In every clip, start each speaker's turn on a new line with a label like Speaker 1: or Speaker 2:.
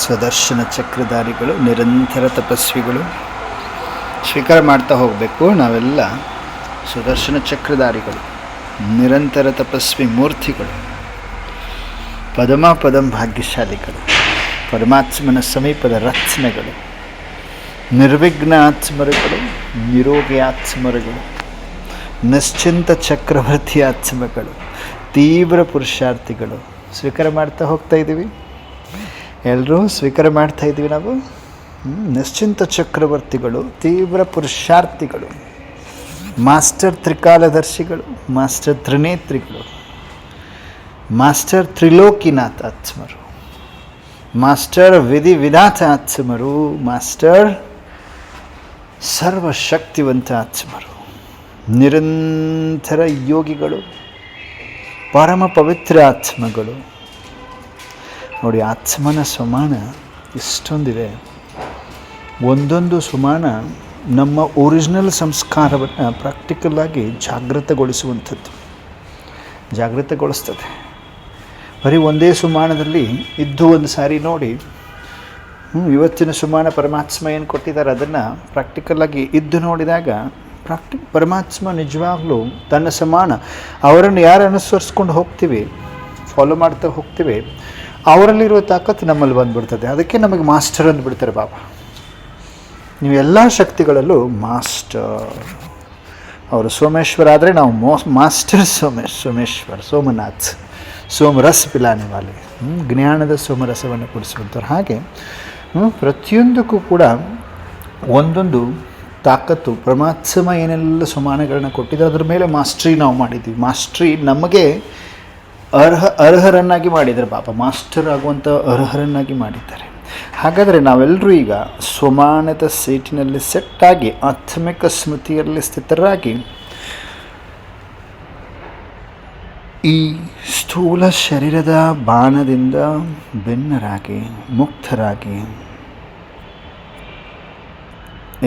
Speaker 1: ಸ್ವದರ್ಶನ ಚಕ್ರಧಾರಿಗಳು, ನಿರಂತರ ತಪಸ್ವಿಗಳು. ಸ್ವೀಕಾರ ಮಾಡ್ತಾ ಹೋಗಬೇಕು. ನಾವೆಲ್ಲ ಸುದರ್ಶನ ಚಕ್ರಧಾರಿಗಳು, ನಿರಂತರ ತಪಸ್ವಿ ಮೂರ್ತಿಗಳು, ಪದಂ ಭಾಗ್ಯಶಾಲಿಗಳು, ಪರಮಾತ್ಮನ ಸಮೀಪದ ರತ್ನಗಳು, ನಿರ್ವಿಘ್ನ ಆತ್ಮರುಗಳು, ನಿರೋಗಿ ಆತ್ಮರುಗಳು, ನಿಶ್ಚಿಂತ ಚಕ್ರವರ್ತಿ ಆತ್ಮಗಳು, ತೀವ್ರ ಪುರುಷಾರ್ಥಿಗಳು. ಸ್ವೀಕಾರ ಮಾಡ್ತಾ ಹೋಗ್ತಾ ಇದ್ದೀವಿ. ಎಲ್ಲರೂ ಸ್ವೀಕಾರ ಮಾಡ್ತಾ ಇದ್ದೀವಿ ನಾವು. ನಿಶ್ಚಿಂತ ಚಕ್ರವರ್ತಿಗಳು, ತೀವ್ರ ಪುರುಷಾರ್ಥಿಗಳು, ಮಾಸ್ಟರ್ ತ್ರಿಕಾಲದರ್ಶಿಗಳು, ಮಾಸ್ಟರ್ ತ್ರಿನೇತ್ರಿಗಳು, ಮಾಸ್ಟರ್ ತ್ರಿಲೋಕಿನಾಥ ಆತ್ಮರು, ಮಾಸ್ಟರ್ ವಿಧಾತ ಆತ್ಮರು, ಮಾಸ್ಟರ್ ಸರ್ವಶಕ್ತಿವಂತ ಆತ್ಮರು, ನಿರಂತರ ಯೋಗಿಗಳು, ಪರಮ ಪವಿತ್ರ ಆತ್ಮಗಳು. ನೋಡಿ, ಆತ್ಮನ ಸುಮಾನ ಇಷ್ಟೊಂದಿದೆ. ಒಂದೊಂದು ಸುಮಾನ ನಮ್ಮ ಒರಿಜಿನಲ್ ಸಂಸ್ಕಾರವನ್ನು ಪ್ರಾಕ್ಟಿಕಲ್ಲಾಗಿ ಜಾಗೃತಗೊಳಿಸ್ತದೆ. ಬರೀ ಒಂದೇ ಸುಮಾನದಲ್ಲಿ ಇದ್ದು ಒಂದು ಸಾರಿ ನೋಡಿ, ಇವತ್ತಿನ ಸುಮಾನ ಪರಮಾತ್ಮ ಏನು ಕೊಟ್ಟಿದ್ದಾರೆ ಅದನ್ನು ಪ್ರಾಕ್ಟಿಕಲ್ಲಾಗಿ ಇದ್ದು ನೋಡಿದಾಗ ಪರಮಾತ್ಮ ನಿಜವಾಗ್ಲೂ ತನ್ನ ಸಮಾನ ಅವರನ್ನು ಯಾರು ಅನುಸರಿಸ್ಕೊಂಡು ಹೋಗ್ತೀವಿ, ಫಾಲೋ ಮಾಡ್ತಾ ಹೋಗ್ತೀವಿ, ಅವರಲ್ಲಿರುವ ತಾಕತ್ತು ನಮ್ಮಲ್ಲಿ ಬಂದುಬಿಡ್ತದೆ. ಅದಕ್ಕೆ ನಮಗೆ ಮಾಸ್ಟರ್ ಅಂದ್ಬಿಡ್ತಾರೆ ಬಾಬಾ. ನೀವು ಎಲ್ಲ ಶಕ್ತಿಗಳಲ್ಲೂ ಮಾಸ್ಟರ್. ಅವರು ಸೋಮೇಶ್ವರ ಆದರೆ ನಾವು ಮಾಸ್ಟರ್ ಸೋಮೇಶ್ವರ್, ಸೋಮನಾಥ್, ಸೋಮರಸ ಪಿಲಾನೆ ವಾಲೆ, ಜ್ಞಾನದ ಸೋಮರಸವನ್ನು ಕುಡಿಸುವಂಥವ್ರು. ಹಾಗೆ ಪ್ರತಿಯೊಂದಕ್ಕೂ ಕೂಡ ಒಂದೊಂದು ತಾಕತ್ತು. ಪರಮಾತ್ಮ ಏನೆಲ್ಲ ಸುಮಾನಗಳನ್ನ ಕೊಟ್ಟಿದ್ದಾರೆ ಅದರ ಮೇಲೆ ಮಾಸ್ಟ್ರಿ ನಾವು ಮಾಡಿದ್ದೀವಿ. ಮಾಸ್ಟ್ರಿ ನಮಗೆ ಅರ್ಹರನ್ನಾಗಿ ಮಾಡಿದ್ದಾರೆ ಬಾಬಾ. ಮಾಸ್ಟರ್ ಆಗುವಂಥ ಅರ್ಹರನ್ನಾಗಿ ಮಾಡಿದ್ದಾರೆ. ಹಾಗಾದರೆ ನಾವೆಲ್ಲರೂ ಈಗ ಸ್ವಮಾನದ ಸೀಟಿನಲ್ಲಿ ಸೆಟ್ಟಾಗಿ, ಆತ್ಮಿಕ ಸ್ಮೃತಿಯಲ್ಲಿ ಸ್ಥಿತರಾಗಿ, ಈ ಸ್ಥೂಲ ಶರೀರದ ಬಾಣದಿಂದ ಭಿನ್ನರಾಗಿ, ಮುಕ್ತರಾಗಿ,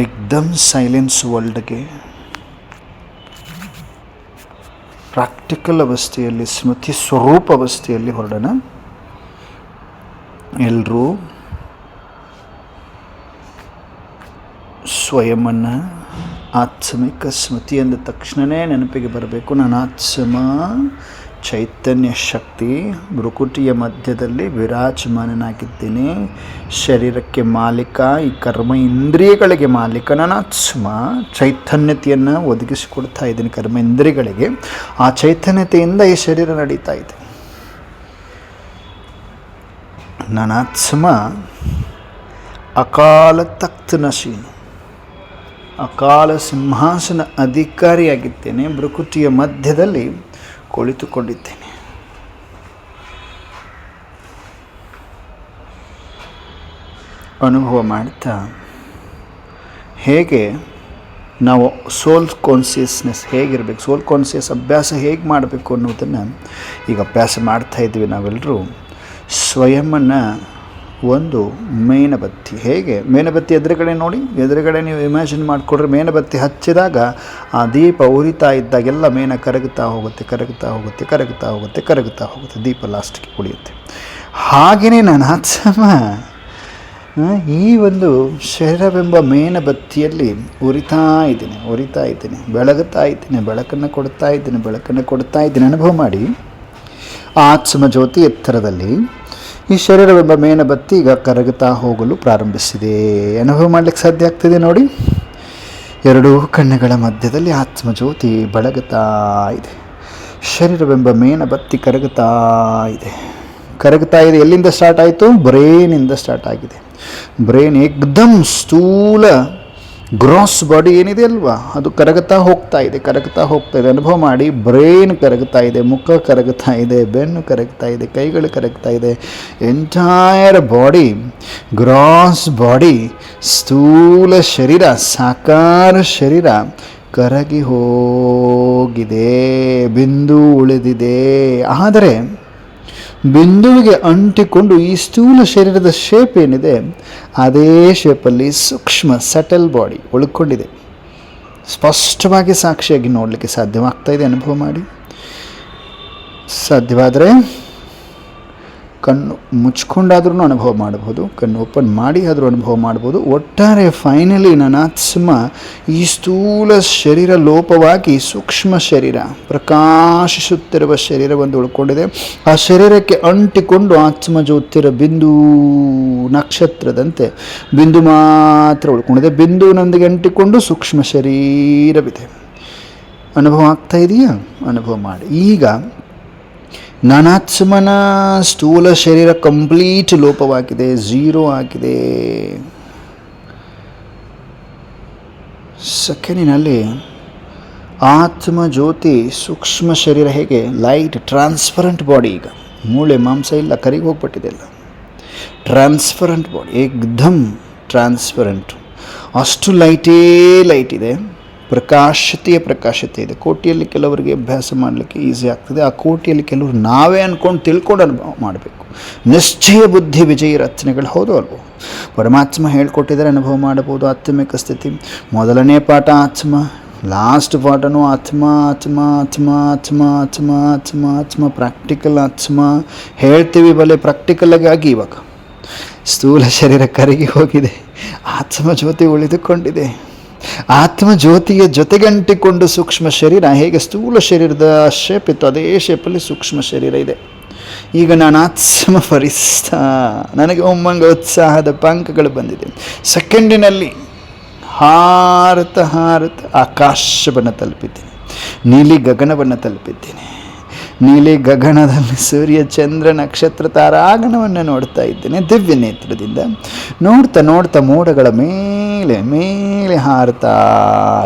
Speaker 1: ಏಕ್ದಮ್ ಸೈಲೆನ್ಸ್ ವರ್ಲ್ಡ್ಗೆ ಪ್ರಾಕ್ಟಿಕಲ್ ಅವಸ್ಥೆಯಲ್ಲಿ, ಸ್ಮೃತಿ ಸ್ವರೂಪ ಅವಸ್ಥೆಯಲ್ಲಿ ಹೊರಡೋಣ. ಎಲ್ಲರೂ ಸ್ವಯಮನ್ನು ಆತ್ಮಿಕ ಸ್ಮೃತಿ ಅಂದ ತಕ್ಷಣವೇ ನೆನಪಿಗೆ ಬರಬೇಕು. ನಾನು ಆತ್ಮ ಚೈತನ್ಯ ಶಕ್ತಿ ಭ್ರುಕುಟಿಯ ಮಧ್ಯದಲ್ಲಿ ವಿರಾಜಮಾನನಾಗಿದ್ದೇನೆ. ಶರೀರಕ್ಕೆ ಮಾಲೀಕ, ಈ ಕರ್ಮ ಇಂದ್ರಿಯಗಳಿಗೆ ಮಾಲೀಕ. ನಾನು ಆತ್ಮ ಚೈತನ್ಯತೆಯನ್ನು ಒದಗಿಸಿಕೊಡ್ತಾ ಇದ್ದೀನಿ ಕರ್ಮ ಇಂದ್ರಿಯಗಳಿಗೆ. ಆ ಚೈತನ್ಯತೆಯಿಂದ ಈ ಶರೀರ ನಡೀತಾ ಇದೆ. ನಾನು ಆತ್ಮ ಅಕಾಲ ತಖ್ತ್ ನಶೀನು, ಅಕಾಲ ಸಿಂಹಾಸನ ಅಧಿಕಾರಿಯಾಗಿದ್ದೇನೆ. ಭ್ರುಕುಟಿಯ ಮಧ್ಯದಲ್ಲಿ ಕುಳಿತುಕೊಂಡಿದ್ದೇನೆ. ಅನುಭವ ಮಾಡ್ತಾ ಹೇಗೆ ನಾವು ಸೋಲ್ ಕಾನ್ಸಿಯಸ್ನೆಸ್ ಹೇಗಿರಬೇಕು, ಸೋಲ್ ಕಾನ್ಸಿಯಸ್ ಅಭ್ಯಾಸ ಹೇಗೆ ಮಾಡಬೇಕು ಅನ್ನೋದನ್ನು ಈಗ ಅಭ್ಯಾಸ ಮಾಡ್ತಾ ಇದ್ದೀವಿ ನಾವೆಲ್ಲರೂ. ಸ್ವಯಮನ್ನು ಒಂದು ಮೇಣಬತ್ತಿ, ಹೇಗೆ ಮೇಣಬತ್ತಿ ಎದುರುಗಡೆ ನೋಡಿ, ಎದುರುಗಡೆ ನೀವು ಇಮ್ಯಾಜಿನ್ ಮಾಡಿಕೊಂಡ್ರೆ ಮೇಣಬತ್ತಿ ಹಚ್ಚಿದಾಗ ಆ ದೀಪ ಉರಿತಾ ಇದ್ದಾಗೆಲ್ಲ ಮೇಣ ಕರಗುತ್ತಾ ಹೋಗುತ್ತೆ, ದೀಪ ಲಾಸ್ಟಿಗೆ ಉಳಿಯುತ್ತೆ. ಹಾಗೆಯೇ ನಾನು ಆತ್ಮ ಈ ಒಂದು ಶರೀರವೆಂಬ ಮೇಣಬತ್ತಿಯಲ್ಲಿ ಉರಿತಾ ಇದ್ದೀನಿ, ಬೆಳಕನ್ನು ಕೊಡ್ತಾ ಇದ್ದೀನಿ. ಅನುಭವ ಮಾಡಿ. ಆತ್ಮ ಜ್ಯೋತಿ ಎತ್ತರದಲ್ಲಿ, ಈ ಶರೀರವೆಂಬ ಮೇಣಬತ್ತಿ ಈಗ ಕರಗುತ್ತಾ ಹೋಗಲು ಪ್ರಾರಂಭಿಸಿದೆ. ಅನುಭವ ಮಾಡಲಿಕ್ಕೆ ಸಾಧ್ಯ ಆಗ್ತಿದೆ ನೋಡಿ. ಎರಡೂ ಕಣ್ಣುಗಳ ಮಧ್ಯದಲ್ಲಿ ಆತ್ಮಜ್ಯೋತಿ ಬೆಳಗುತ್ತಾ ಇದೆ. ಶರೀರವೆಂಬ ಮೇಣಬತ್ತಿ ಕರಗುತ್ತಾ ಇದೆ. ಎಲ್ಲಿಂದ ಸ್ಟಾರ್ಟ್ ಆಯಿತು? ಬ್ರೈನಿಂದ ಸ್ಟಾರ್ಟ್ ಆಗಿದೆ. ಬ್ರೈನ್ ಏಕ್ದಮ್ ಸ್ಥೂಲ ಗ್ರಾಸ್ ಬಾಡಿ ಏನಿದೆ ಅಲ್ವಾ, ಅದು ಕರಗುತ್ತಾ ಹೋಗ್ತಾ ಇದೆ. ಅನುಭವ ಮಾಡಿ. ಬ್ರೈನ್ ಕರಗುತ್ತಾ ಇದೆ, ಮುಖ ಕರಗುತ್ತಾ ಇದೆ, ಬೆನ್ನು ಕರಗುತ್ತಾ ಇದೆ, ಕೈಗಳು ಕರಗುತ್ತಾ ಇದೆ. ಎಂಟೈರ್ ಬಾಡಿ, ಗ್ರಾಸ್ ಬಾಡಿ, ಸ್ಥೂಲ ಶರೀರ, ಸಾಕಾರ ಶರೀರ ಕರಗಿ ಹೋಗಿದೆ. ಬಿಂದು ಉಳಿದಿದೆ. ಆದರೆ ಬಿಂದುವಿಗೆ ಅಂಟಿಕೊಂಡು ಈ ಸ್ಥೂಲ ಶರೀರದ ಶೇಪ್ ಏನಿದೆ ಅದೇ ಶೇಪಲ್ಲಿ ಸೂಕ್ಷ್ಮ ಸಟಲ್ ಬಾಡಿ ಉಳ್ಕೊಂಡಿದೆ. ಸ್ಪಷ್ಟವಾಗಿ ಸಾಕ್ಷಿಯಾಗಿ ನೋಡಲಿಕ್ಕೆ ಸಾಧ್ಯವಾಗ್ತಾ ಇದೆ. ಅನುಭವ ಮಾಡಿ. ಸಾಧ್ಯವಾದರೆ ಕಣ್ಣು ಮುಚ್ಕೊಂಡಾದ್ರೂ ಅನುಭವ ಮಾಡಬಹುದು, ಕಣ್ಣು ಓಪನ್ ಮಾಡಿ ಆದರೂ ಅನುಭವ ಮಾಡ್ಬೋದು. ಒಟ್ಟಾರೆ ಫೈನಲಿ ನನಾತ್ಮ ಈ ಸ್ಥೂಲ ಶರೀರ ಲೋಪವಾಗಿ ಸೂಕ್ಷ್ಮ ಶರೀರ, ಪ್ರಕಾಶಿಸುತ್ತಿರುವ ಶರೀರ ಒಂದು ಉಳ್ಕೊಂಡಿದೆ. ಆ ಶರೀರಕ್ಕೆ ಅಂಟಿಕೊಂಡು ಆತ್ಮ ಜ್ಯೋತಿರ ಬಿಂದು ನಕ್ಷತ್ರದಂತೆ ಬಿಂದು ಮಾತ್ರ ಉಳ್ಕೊಂಡಿದೆ. ಬಿಂದುವಿನೊಂದಿಗೆ ಅಂಟಿಕೊಂಡು ಸೂಕ್ಷ್ಮ ಶರೀರವಿದೆ. ಅನುಭವ ಆಗ್ತಾ ಇದೆಯಾ? ಅನುಭವ ಮಾಡಿ. ಈಗ ನಾನಾತ್ಮನ ಸ್ಥೂಲ ಶರೀರ ಕಂಪ್ಲೀಟ್ ಲೋಪವಾಗಿದೆ, ಝೀರೋ ಆಗಿದೆ. ಸೆಕೆಂಡಿನಲ್ಲಿ ಆತ್ಮ ಜ್ಯೋತಿ ಸೂಕ್ಷ್ಮ ಶರೀರ ಹೇಗೆ ಲೈಟ್ ಟ್ರಾನ್ಸ್ಪರೆಂಟ್ ಬಾಡಿ, ಈಗ ಮೂಳೆ ಮಾಂಸ ಇಲ್ಲ, ಕರಿಗೆ ಹೋಗ್ಬಿಟ್ಟಿದೆ ಎಲ್ಲ, ಟ್ರಾನ್ಸ್ಪರೆಂಟ್ ಬಾಡಿ, ಏಕ್ದಮ್ ಟ್ರಾನ್ಸ್ಪರೆಂಟ್, ಅಷ್ಟು ಲೈಟ್ ಇದೆ. ಪ್ರಕಾಶತೆ ಇದೆ. ಕೋಟಿಯಲ್ಲಿ ಕೆಲವರಿಗೆ ಅಭ್ಯಾಸ ಮಾಡಲಿಕ್ಕೆ ಈಸಿ ಆಗ್ತದೆ, ಆ ಕೋಟಿಯಲ್ಲಿ ಕೆಲವರು ನಾವೇ ಅಂದ್ಕೊಂಡು ತಿಳ್ಕೊಂಡು ಅನುಭವ ಮಾಡಬೇಕು. ನಿಶ್ಚಯ ಬುದ್ಧಿ ವಿಜಯ ರಚನೆಗಳು ಹೌದು ಅಲ್ವೋ? ಪರಮಾತ್ಮ ಹೇಳ್ಕೊಟ್ಟಿದ್ದಾರೆ, ಅನುಭವ ಮಾಡಬಹುದು ಆತ್ಮಿಕ ಸ್ಥಿತಿ. ಮೊದಲನೇ ಪಾಠ ಆತ್ಮ, ಲಾಸ್ಟ್ ಪಾಠನೂ ಆತ್ಮ ಆತ್ಮ ಆತ್ಮ ಆತ್ಮ ಆತ್ಮ ಆತ್ಮ ಆತ್ಮ ಪ್ರಾಕ್ಟಿಕಲ್ ಆತ್ಮ ಹೇಳ್ತೀವಿ ಬಲೆ ಪ್ರಾಕ್ಟಿಕಲ್ಲಾಗಿ ಆಗಿ. ಇವಾಗ ಸ್ಥೂಲ ಶರೀರ ಕರಗಿ ಹೋಗಿದೆ, ಆತ್ಮ ಜ್ಯೋತಿ ಉಳಿದುಕೊಂಡಿದೆ. ಆತ್ಮ ಜ್ಯೋತಿಯ ಜೊತೆಗಂಟಿಕೊಂಡು ಸೂಕ್ಷ್ಮ ಶರೀರ ಹೇಗೆ ಸ್ಥೂಲ ಶರೀರದ ಶೇಪ್ ಇತ್ತು ಅದೇ ಶೇಪಲ್ಲಿ ಸೂಕ್ಷ್ಮ ಶರೀರ ಇದೆ. ಈಗ ನಾನು ಆತ್ಮ ಫರಿಸ್ತ, ನನಗೆ ಉಮ್ಮಂಗ ಉತ್ಸಾಹದ ಪಂಕಗಳು ಬಂದಿದೆ. ಸೆಕೆಂಡಿನಲ್ಲಿ ಹಾರತ ಆಕಾಶವನ್ನು ತಲುಪಿದ್ದೀನಿ, ನೀಲಿ ಗಗನವನ್ನು ತಲುಪಿದ್ದೀನಿ. ನೀಲಿ ಗಗನದಲ್ಲಿ ಸೂರ್ಯ ಚಂದ್ರ ನಕ್ಷತ್ರ ತಾರಾಗಣವನ್ನು ನೋಡ್ತಾ ಇದ್ದೇನೆ ದಿವ್ಯ ನೇತ್ರದಿಂದ. ನೋಡ್ತಾ ಮೋಡಗಳ ಮೇಲೆ ಹಾರ್ತಾ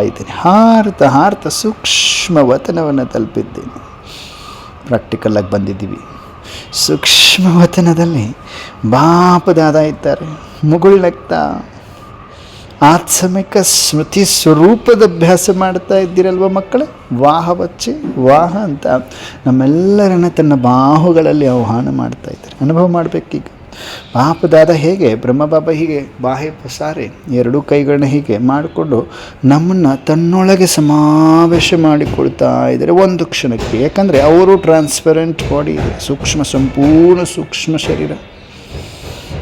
Speaker 1: ಇದ್ದೀನಿ. ಹಾರ್ತಾ ಸೂಕ್ಷ್ಮ ವತನವನ್ನು ತಲುಪಿದ್ದೀನಿ. ಪ್ರಾಕ್ಟಿಕಲಾಗಿ ಬಂದಿದ್ದೀವಿ. ಸೂಕ್ಷ್ಮ ವತನದಲ್ಲಿ ಬಾಪದಾದ ಇದ್ದಾರೆ, ಮುಗುಳ್ನಗ್ತಾ ಆತ್ಮಿಕ ಸ್ಮೃತಿ ಸ್ವರೂಪದ ಅಭ್ಯಾಸ ಮಾಡ್ತಾ ಇದ್ದೀರಲ್ವ ಮಕ್ಕಳೇ. ವಾಹ ಅಂತ ನಮ್ಮೆಲ್ಲರನ್ನ ತನ್ನ ಬಾಹುಗಳಲ್ಲಿ ಆಹ್ವಾನ ಮಾಡ್ತಾ ಇದ್ದಾರೆ. ಅನುಭವ ಮಾಡಬೇಕೀಗ. ಬಾಪದಾದ ಹೇಗೆ ಬ್ರಹ್ಮಬಾಬಾ ಹೀಗೆ ಬಾಹ್ಯ ಪ್ರಸಾರೆ ಎರಡೂ ಕೈಗಳನ್ನ ಹೀಗೆ ಮಾಡಿಕೊಂಡು ನಮ್ಮನ್ನು ತನ್ನೊಳಗೆ ಸಮಾವೇಶ ಮಾಡಿಕೊಳ್ತಾ ಇದ್ದಾರೆ ಒಂದು ಕ್ಷಣಕ್ಕೆ. ಯಾಕಂದರೆ ಅವರು ಟ್ರಾನ್ಸ್ಪರೆಂಟ್ ಬಾಡಿ, ಸಂಪೂರ್ಣ ಸೂಕ್ಷ್ಮ ಶರೀರ.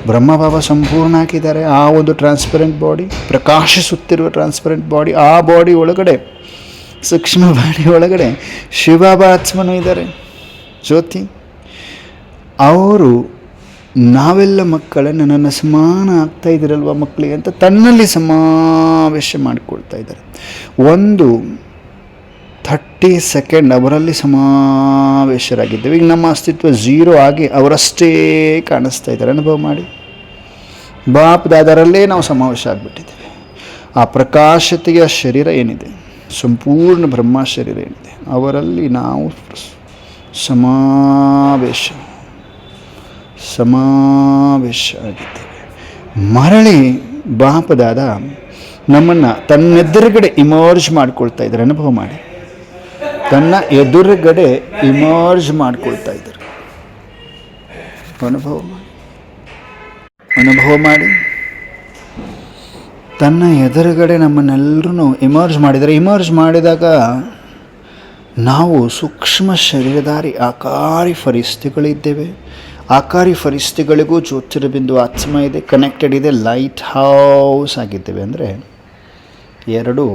Speaker 1: ಬ್ರಹ್ಮಬಾಬಾ ಸಂಪೂರ್ಣ ಹಾಕಿದ್ದಾರೆ ಆ ಒಂದು ಟ್ರಾನ್ಸ್ಪರೆಂಟ್ ಬಾಡಿ, ಪ್ರಕಾಶಿಸುತ್ತಿರುವ ಟ್ರಾನ್ಸ್ಪರೆಂಟ್ ಬಾಡಿ. ಆ ಬಾಡಿ ಒಳಗಡೆ, ಸೂಕ್ಷ್ಮ ಬಾಡಿ ಒಳಗಡೆ ಶಿವಬಾಬಾ ಆತ್ಮನೂ ಇದ್ದಾರೆ, ಜ್ಯೋತಿ. ಅವರು ನಾವೆಲ್ಲ ಮಕ್ಕಳನ್ನು ನನ್ನ ಸಮಾನ ಆಗ್ತಾ ಇದ್ದೀರಲ್ವ ಮಕ್ಕಳಿಗೆ ಅಂತ ತನ್ನಲ್ಲಿ ಸಮಾವೇಶ ಮಾಡಿಕೊಳ್ತಾ ಇದ್ದಾರೆ. ಒಂದು 30 ಸೆಕೆಂಡ್ ಅವರಲ್ಲಿ ಸಮಾವೇಶರಾಗಿದ್ದೇವೆ. ಈಗ ನಮ್ಮ ಅಸ್ತಿತ್ವ ಝೀರೋ ಆಗಿ ಅವರಷ್ಟೇ ಕಾಣಿಸ್ತಾ ಇದ್ದಾರೆ. ಅನುಭವ ಮಾಡಿ. ಬಾಪ್ದಾದರಲ್ಲೇ ನಾವು ಸಮಾವೇಶ ಆಗಿಬಿಟ್ಟಿದ್ದೇವೆ. ಆ ಪ್ರಕಾಶತೆಯ ಶರೀರ ಏನಿದೆ, ಸಂಪೂರ್ಣ ಬ್ರಹ್ಮ ಶರೀರ ಏನಿದೆ, ಅವರಲ್ಲಿ ನಾವು ಸಮಾವೇಶ ಆಗಿದ್ದೇವೆ. ಮರಳಿ ಬಾಪದಾದ ನಮ್ಮನ್ನು ತನ್ನೆದುರುಗಡೆ ಇಮರ್ಜ್ ಮಾಡ್ಕೊಳ್ತಾ ಇದ್ದಾರೆ. ಅನುಭವ ಮಾಡಿ. ತನ್ನ ಎದುರುಗಡೆ ಇಮರ್ಜ್ ಮಾಡ್ಕೊಳ್ತಾ ಇದ್ದಾರೆ. ಅನುಭವ ಮಾಡಿ. ತನ್ನ ಎದುರುಗಡೆ ನಮ್ಮನ್ನೆಲ್ಲರೂ ಇಮರ್ಜ್ ಮಾಡಿದ್ದಾರೆ. ಇಮರ್ಜ್ ಮಾಡಿದಾಗ ನಾವು ಸೂಕ್ಷ್ಮ ಶರೀರಧಾರಿ ಆಕಾರಿ ಫರಿಸ್ತಿಗಳಿದ್ದೇವೆ. ಆಕಾರಿ ಫರಿಸ್ತಿಗಳಿಗೂ ಜ್ಯೋತಿರ್ಬಿಂದು ಆತ್ಮ ಇದೆ, ಕನೆಕ್ಟೆಡ್ ಇದೆ, ಲೈಟ್ ಹೌಸ್ ಆಗಿದ್ದೇವೆ. ಅಂದರೆ ಎರಡು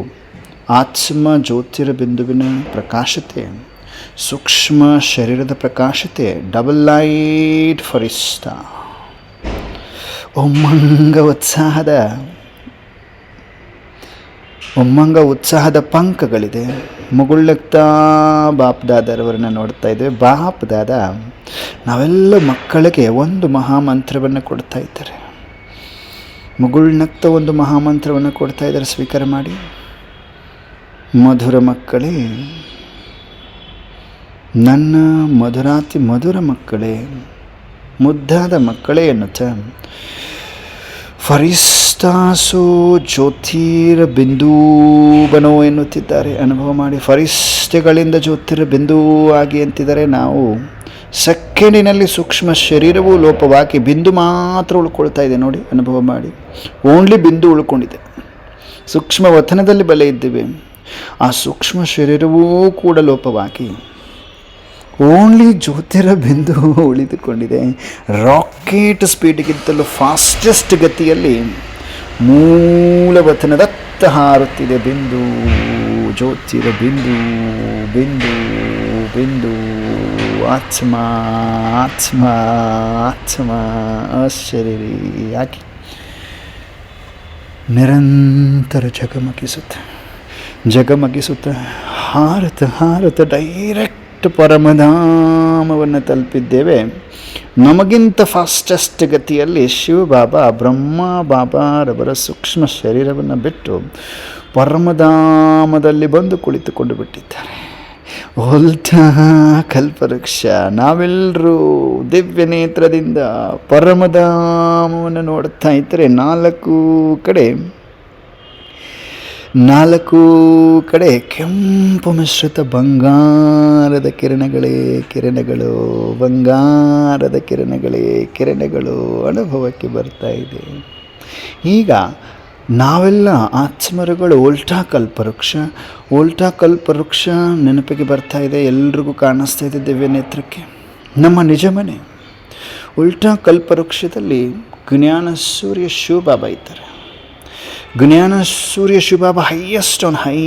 Speaker 1: ಆತ್ಮ ಜ್ಯೋತಿರ್ಬಿಂದುವಿನ ಪ್ರಕಾಶತೆ, ಸೂಕ್ಷ್ಮ ಶರೀರದ ಪ್ರಕಾಶತೆ, ಡಬಲ್ ಲೈಟ್ ಫರಿಸ್ತ, ಉಮ್ಮಂಗ ಉತ್ಸಾಹದ ಪಂಕಗಳಿದೆ. ಮುಗುಳ್ನಗ್ತಾ ಬಾಪ್ದಾದರವರನ್ನು ನೋಡ್ತಾ ಇದ್ದೇವೆ. ಬಾಪ್ದಾದ ನಾವೆಲ್ಲ ಮಕ್ಕಳಿಗೆ ಒಂದು ಮಹಾಮಂತ್ರವನ್ನು ಕೊಡ್ತಾ ಇದ್ದಾರೆ. ಮುಗುಳ್ನಗ್ತಾ ಒಂದು ಮಹಾಮಂತ್ರವನ್ನು ಕೊಡ್ತಾ ಇದ್ದಾರೆ. ಸ್ವೀಕಾರ ಮಾಡಿ. ಮಧುರ ಮಕ್ಕಳೇ, ನನ್ನ ಮಧುರಾತಿ ಮಧುರ ಮಕ್ಕಳೇ, ಮುದ್ದಾದ ಮಕ್ಕಳೇ ಎನ್ನುತ್ತಾ ಫರಿಸ್ತಾಸು ಜ್ಯೋತಿರ್ ಬಿಂದು ಬನೋ ಎನ್ನುತ್ತಿದ್ದಾರೆ. ಅನುಭವ ಮಾಡಿ. ಫರಿಸ್ತೆಗಳಿಂದ ಜ್ಯೋತಿರ್ ಬಿಂದು ಆಗಿ ಅಂತಿದ್ದಾರೆ. ನಾವು ಸೆಕೆಂಡಿನಲ್ಲಿ ಸೂಕ್ಷ್ಮ ಶರೀರವೂ ಲೋಪವಾಗಿ ಬಿಂದು ಮಾತ್ರ ಉಳ್ಕೊಳ್ತಾ ಇದೆ ನೋಡಿ. ಅನುಭವ ಮಾಡಿ. ಓನ್ಲಿ ಬಿಂದು ಉಳ್ಕೊಂಡಿದೆ. ಸೂಕ್ಷ್ಮ ವತನದಲ್ಲಿ ಬಲೆ ಇದ್ದೇವೆ. ಆ ಸೂಕ್ಷ್ಮ ಶರೀರವೂ ಕೂಡ ಲೋಪವಾಗಿ ಓನ್ಲಿ ಜ್ಯೋತಿರ ಬಿಂದು ಉಳಿದುಕೊಂಡಿದೆ. ರಾಕೆಟ್ ಸ್ಪೀಡ್ಗಿಂತಲೂ ಫಾಸ್ಟೆಸ್ಟ್ ಗತಿಯಲ್ಲಿ ಮೂಲವತನದತ್ತ ಹಾರುತ್ತಿದೆ ಬಿಂದು. ಜ್ಯೋತಿರ ಬಿಂದು ಬಿಂದು ಬಿಂದು. ಆತ್ಮ ಆತ್ಮ ಆತ್ಮ ಆಶ್ಚರ್ಯ ಯಾಕೆ ನಿರಂತರ ಜಗಮಗಿಸುತ್ತ ಹಾರತ ಡೈರೆಕ್ಟ್ ಪರಮಧಾಮವನ್ನು ತಲುಪಿದ್ದೇವೆ. ನಮಗಿಂತ ಫಾಸ್ಟೆಸ್ಟ್ ಗತಿಯಲ್ಲಿ ಶಿವಬಾಬಾ ಬ್ರಹ್ಮ ಬಾಬಾರವರ ಸೂಕ್ಷ್ಮ ಶರೀರವನ್ನು ಬಿಟ್ಟು ಪರಮಧಾಮದಲ್ಲಿ ಬಂದು ಕುಳಿತುಕೊಂಡು ಬಿಟ್ಟಿದ್ದಾರೆ. ಹೊಲ್ಟಾ ಕಲ್ಪವೃಕ್ಷ. ನಾವೆಲ್ಲರೂ ದಿವ್ಯ ನೇತ್ರದಿಂದ ಪರಮಧಾಮವನ್ನು ನೋಡ್ತಾ ಇದ್ದರೆ ನಾಲ್ಕು ಕಡೆ ಕೆಂಪು ಮಿಶ್ರಿತ ಬಂಗಾರದ ಕಿರಣಗಳು ಅನುಭವಕ್ಕೆ ಬರ್ತಾ ಇದೆ. ಈಗ ನಾವೆಲ್ಲ ಆತ್ಮರುಗಳು ಉಲ್ಟಾ ಕಲ್ಪವೃಕ್ಷ ನೆನಪಿಗೆ ಬರ್ತಾ ಇದೆ. ಎಲ್ರಿಗೂ ಕಾಣಿಸ್ತಾ ಇದೆ ದಿವ್ಯ ನೇತ್ರಕ್ಕೆ ನಮ್ಮ ನಿಜ ಮನೆ. ಉಲ್ಟಾ ಕಲ್ಪವೃಕ್ಷದಲ್ಲಿ ಜ್ಞಾನ ಸೂರ್ಯ ಶಿವಬಾಬಾ ಇದ್ದಾರೆ. ಜ್ಞಾನ ಸೂರ್ಯ ಶಿವಬಾಬಾ ಹೈಯೆಸ್ಟ್ ಹೈ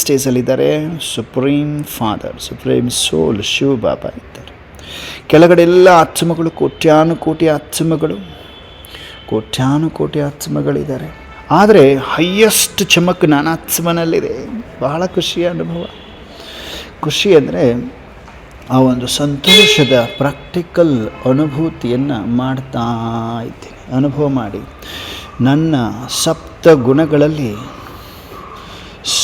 Speaker 1: ಸ್ಟೇಜಲ್ಲಿದ್ದಾರೆ. Supreme father, supreme soul Shivbaba ಇದ್ದಾರೆ. ಕೆಳಗಡೆ ಎಲ್ಲ ಆತ್ಮಗಳು, ಕೋಟ್ಯಾನುಕೋಟಿ ಆತ್ಮಗಳಿದ್ದಾರೆ. ಆದರೆ ಹೈಯೆಸ್ಟ್ ಚಮಕ್ ನಾನಾತ್ಮನಲ್ಲಿದೆ. ಬಹಳ ಖುಷಿಯ ಅನುಭವ. ಖುಷಿ ಅಂದರೆ ಆ ಒಂದು ಸಂತೋಷದ ಪ್ರಾಕ್ಟಿಕಲ್ ಅನುಭೂತಿಯನ್ನು ಮಾಡ್ತಾ ಇದ್ದೀನಿ. ಅನುಭವ ಮಾಡಿ ನನ್ನ ಸಪ್ತ ಗುಣಗಳಲ್ಲಿ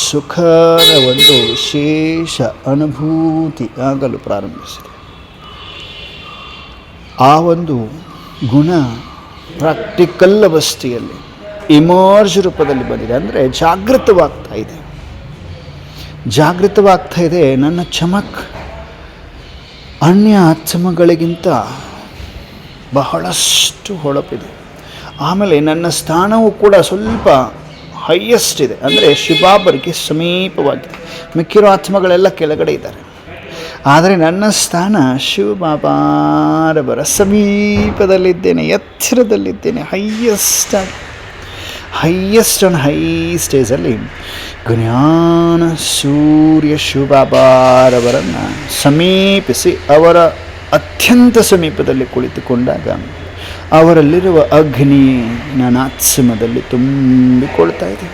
Speaker 1: ಸುಖದ ಒಂದು ವಿಶೇಷ ಅನುಭೂತಿ ಆಗಲು ಪ್ರಾರಂಭಿಸಿದೆ. ಆ ಒಂದು ಗುಣ ಪ್ರಾಕ್ಟಿಕಲ್ ಅವಸ್ಥೆಯಲ್ಲಿ ಇಮರ್ಜ್ ರೂಪದಲ್ಲಿ ಬಂದಿದೆ. ಅಂದರೆ ಜಾಗೃತವಾಗ್ತಾ ಇದೆ. ನನ್ನ ಚಮಕ್ ಅನ್ಯ ಆತ್ಮಗಳಿಗಿಂತ ಬಹಳಷ್ಟು ಹೊಳಪಿದೆ. ಆಮೇಲೆ ನನ್ನ ಸ್ಥಾನವೂ ಕೂಡ ಸ್ವಲ್ಪ ಹೈಯೆಸ್ಟ್ ಇದೆ. ಅಂದರೆ ಶಿವಬಾಬರಿಗೆ ಸಮೀಪವಾಗಿದೆ. ಮಿಕ್ಕಿರೋ ಆತ್ಮಗಳೆಲ್ಲ ಕೆಳಗಡೆ ಇದ್ದಾರೆ. ಆದರೆ ನನ್ನ ಸ್ಥಾನ ಶಿವಬಾಬಾರವರ ಸಮೀಪದಲ್ಲಿದ್ದೇನೆ, ಎತ್ತರದಲ್ಲಿದ್ದೇನೆ. ಹೈಯೆಸ್ಟ್ ಆನ್ ಹೈ ಸ್ಟೇಜಲ್ಲಿ ಜ್ಞಾನ ಸೂರ್ಯ ಶಿವಬಾಬಾರವರನ್ನು ಸಮೀಪಿಸಿ ಅವರ ಅತ್ಯಂತ ಸಮೀಪದಲ್ಲಿ ಕುಳಿತುಕೊಂಡಾಗ ಅವರಲ್ಲಿರುವ ಅಗ್ನಿ ನನ್ನ ಆತ್ಮದಲ್ಲಿ ತುಂಬಿಕೊಳ್ತಾ ಇದೆ.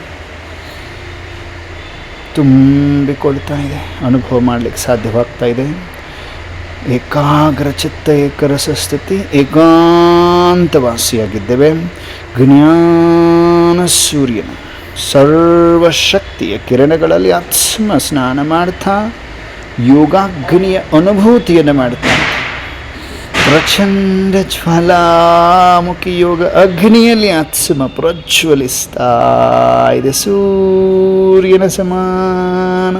Speaker 1: ಅನುಭವ ಮಾಡಲಿಕ್ಕೆ ಸಾಧ್ಯವಾಗ್ತಾ ಇದೆ. ಏಕಾಗ್ರ ಚಿತ್ತ, ಏಕರಸ ಸ್ಥಿತಿ, ಏಕಾಂತವಾಸಿಯಾಗಿದ್ದೇವೆ. ಜ್ಞಾನ ಸೂರ್ಯನ ಸರ್ವಶಕ್ತಿಯ ಕಿರಣಗಳಲ್ಲಿ ಆತ್ಮ ಸ್ನಾನ ಮಾಡ್ತಾ ಯೋಗಾಗ್ನಿಯ ಅನುಭೂತಿಯನ್ನು ಮಾಡ್ತಾ ಪ್ರಚಂಡ ಜ್ವಾಲಾಮುಖಿ ಯೋಗ ಅಗ್ನಿಯಲ್ಲಿ ಆತ್ಮ ಪ್ರಜ್ವಲಿಸ್ತಾ ಇದೆ. ಸೂರ್ಯನ ಸಮಾನ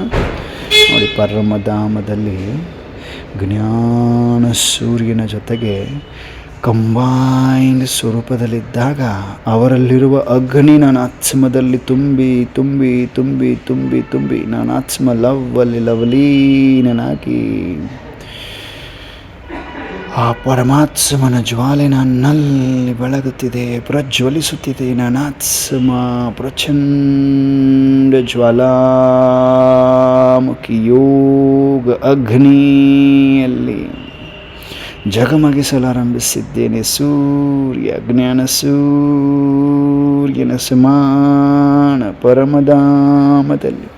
Speaker 1: ನೋಡಿ. ಪರಮಧಾಮದಲ್ಲಿ ಜ್ಞಾನ ಸೂರ್ಯನ ಜೊತೆಗೆ ಕಂಬೈನ್ಡ್ ಸ್ವರೂಪದಲ್ಲಿದ್ದಾಗ ಅವರಲ್ಲಿರುವ ಅಗ್ನಿ ನನ್ನ ಆತ್ಮದಲ್ಲಿ ತುಂಬಿ ನನ್ನ ಆತ್ಮ ಲವಲೀನನಾಗಿ ಆ ಪರಮಾತ್ಮನ ಜ್ವಾಲೆ ನನ್ನಲ್ಲಿ ಬೆಳಗುತ್ತಿದೆ, ಪ್ರಜ್ವಲಿಸುತ್ತಿದೆ. ನನ್ನ ಆತ್ಮ ಪ್ರಚಂಡ ಜ್ವಾಲಾಮುಖಿ ಯೋಗ ಅಗ್ನಿಯಲ್ಲಿ ಜಗಮಗಿಸಲಾರಂಭಿಸಿದ್ದೇನೆ. ಜ್ಞಾನ ಸೂರ್ಯನ ಸಮಾನ ಪರಮಧಾಮದಲ್ಲಿ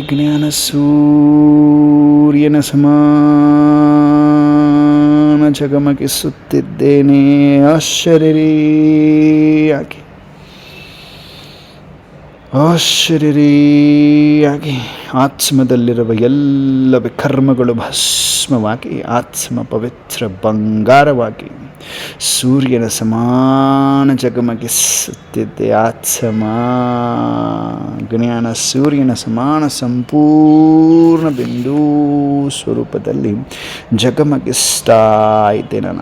Speaker 1: ಜ್ಞಾನ ಸೂರ್ಯನ ಸಮಾನ ಜಗಮಗಿಸುತ್ತಿದ್ದೇನೆ. ಆಶ್ಚರ್ಯರಿಯಾಗಿ ಆತ್ಮದಲ್ಲಿರುವ ಎಲ್ಲ ವಿಕರ್ಮಗಳು ಭಸ್ಮವಾಗಿ ಆತ್ಮ ಪವಿತ್ರ ಬಂಗಾರವಾಗಿ ಸೂರ್ಯನ ಸಮಾನ ಜಗಮಗಿಸುತ್ತಿದ್ದೆ. ಆತ್ಮ ಜ್ಞಾನ ಸೂರ್ಯನ ಸಮಾನ ಸಂಪೂರ್ಣ ಬಿಂದು ಸ್ವರೂಪದಲ್ಲಿ ಜಗಮಗಿಸ್ತಾ ಇದೆ ನನ್ನ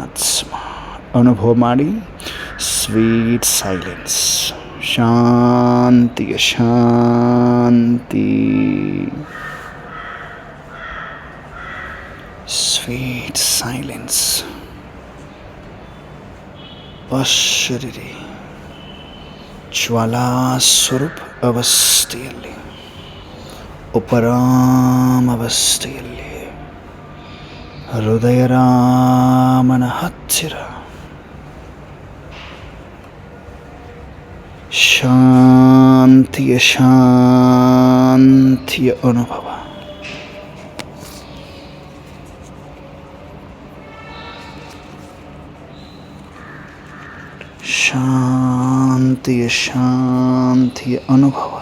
Speaker 1: ಆತ್ಮ. ಅನುಭವ ಮಾಡಿ. ಸ್ವೀಟ್ ಸೈಲೆನ್ಸ್, ಶಾಂತಿಯ ಶಾಂತಿ. Sweet silence. ಅಶರೀರಿ ಜ್ವಾಲಾಸ್ವರೂಪ್ ಅವಸ್ಥೆಯಲ್ಲಿ, ಉಪರಾಮ ಅವಸ್ಥೆಯಲ್ಲಿ, ಹೃದಯರಾಮನ ಹತ್ತಿರ ಶಾಂತಿಯ ಶಾಂತಿಯ ಅನುಭವ. ಶಾಂತಿಯ ಶಾಂತಿಯ ಅನುಭವ.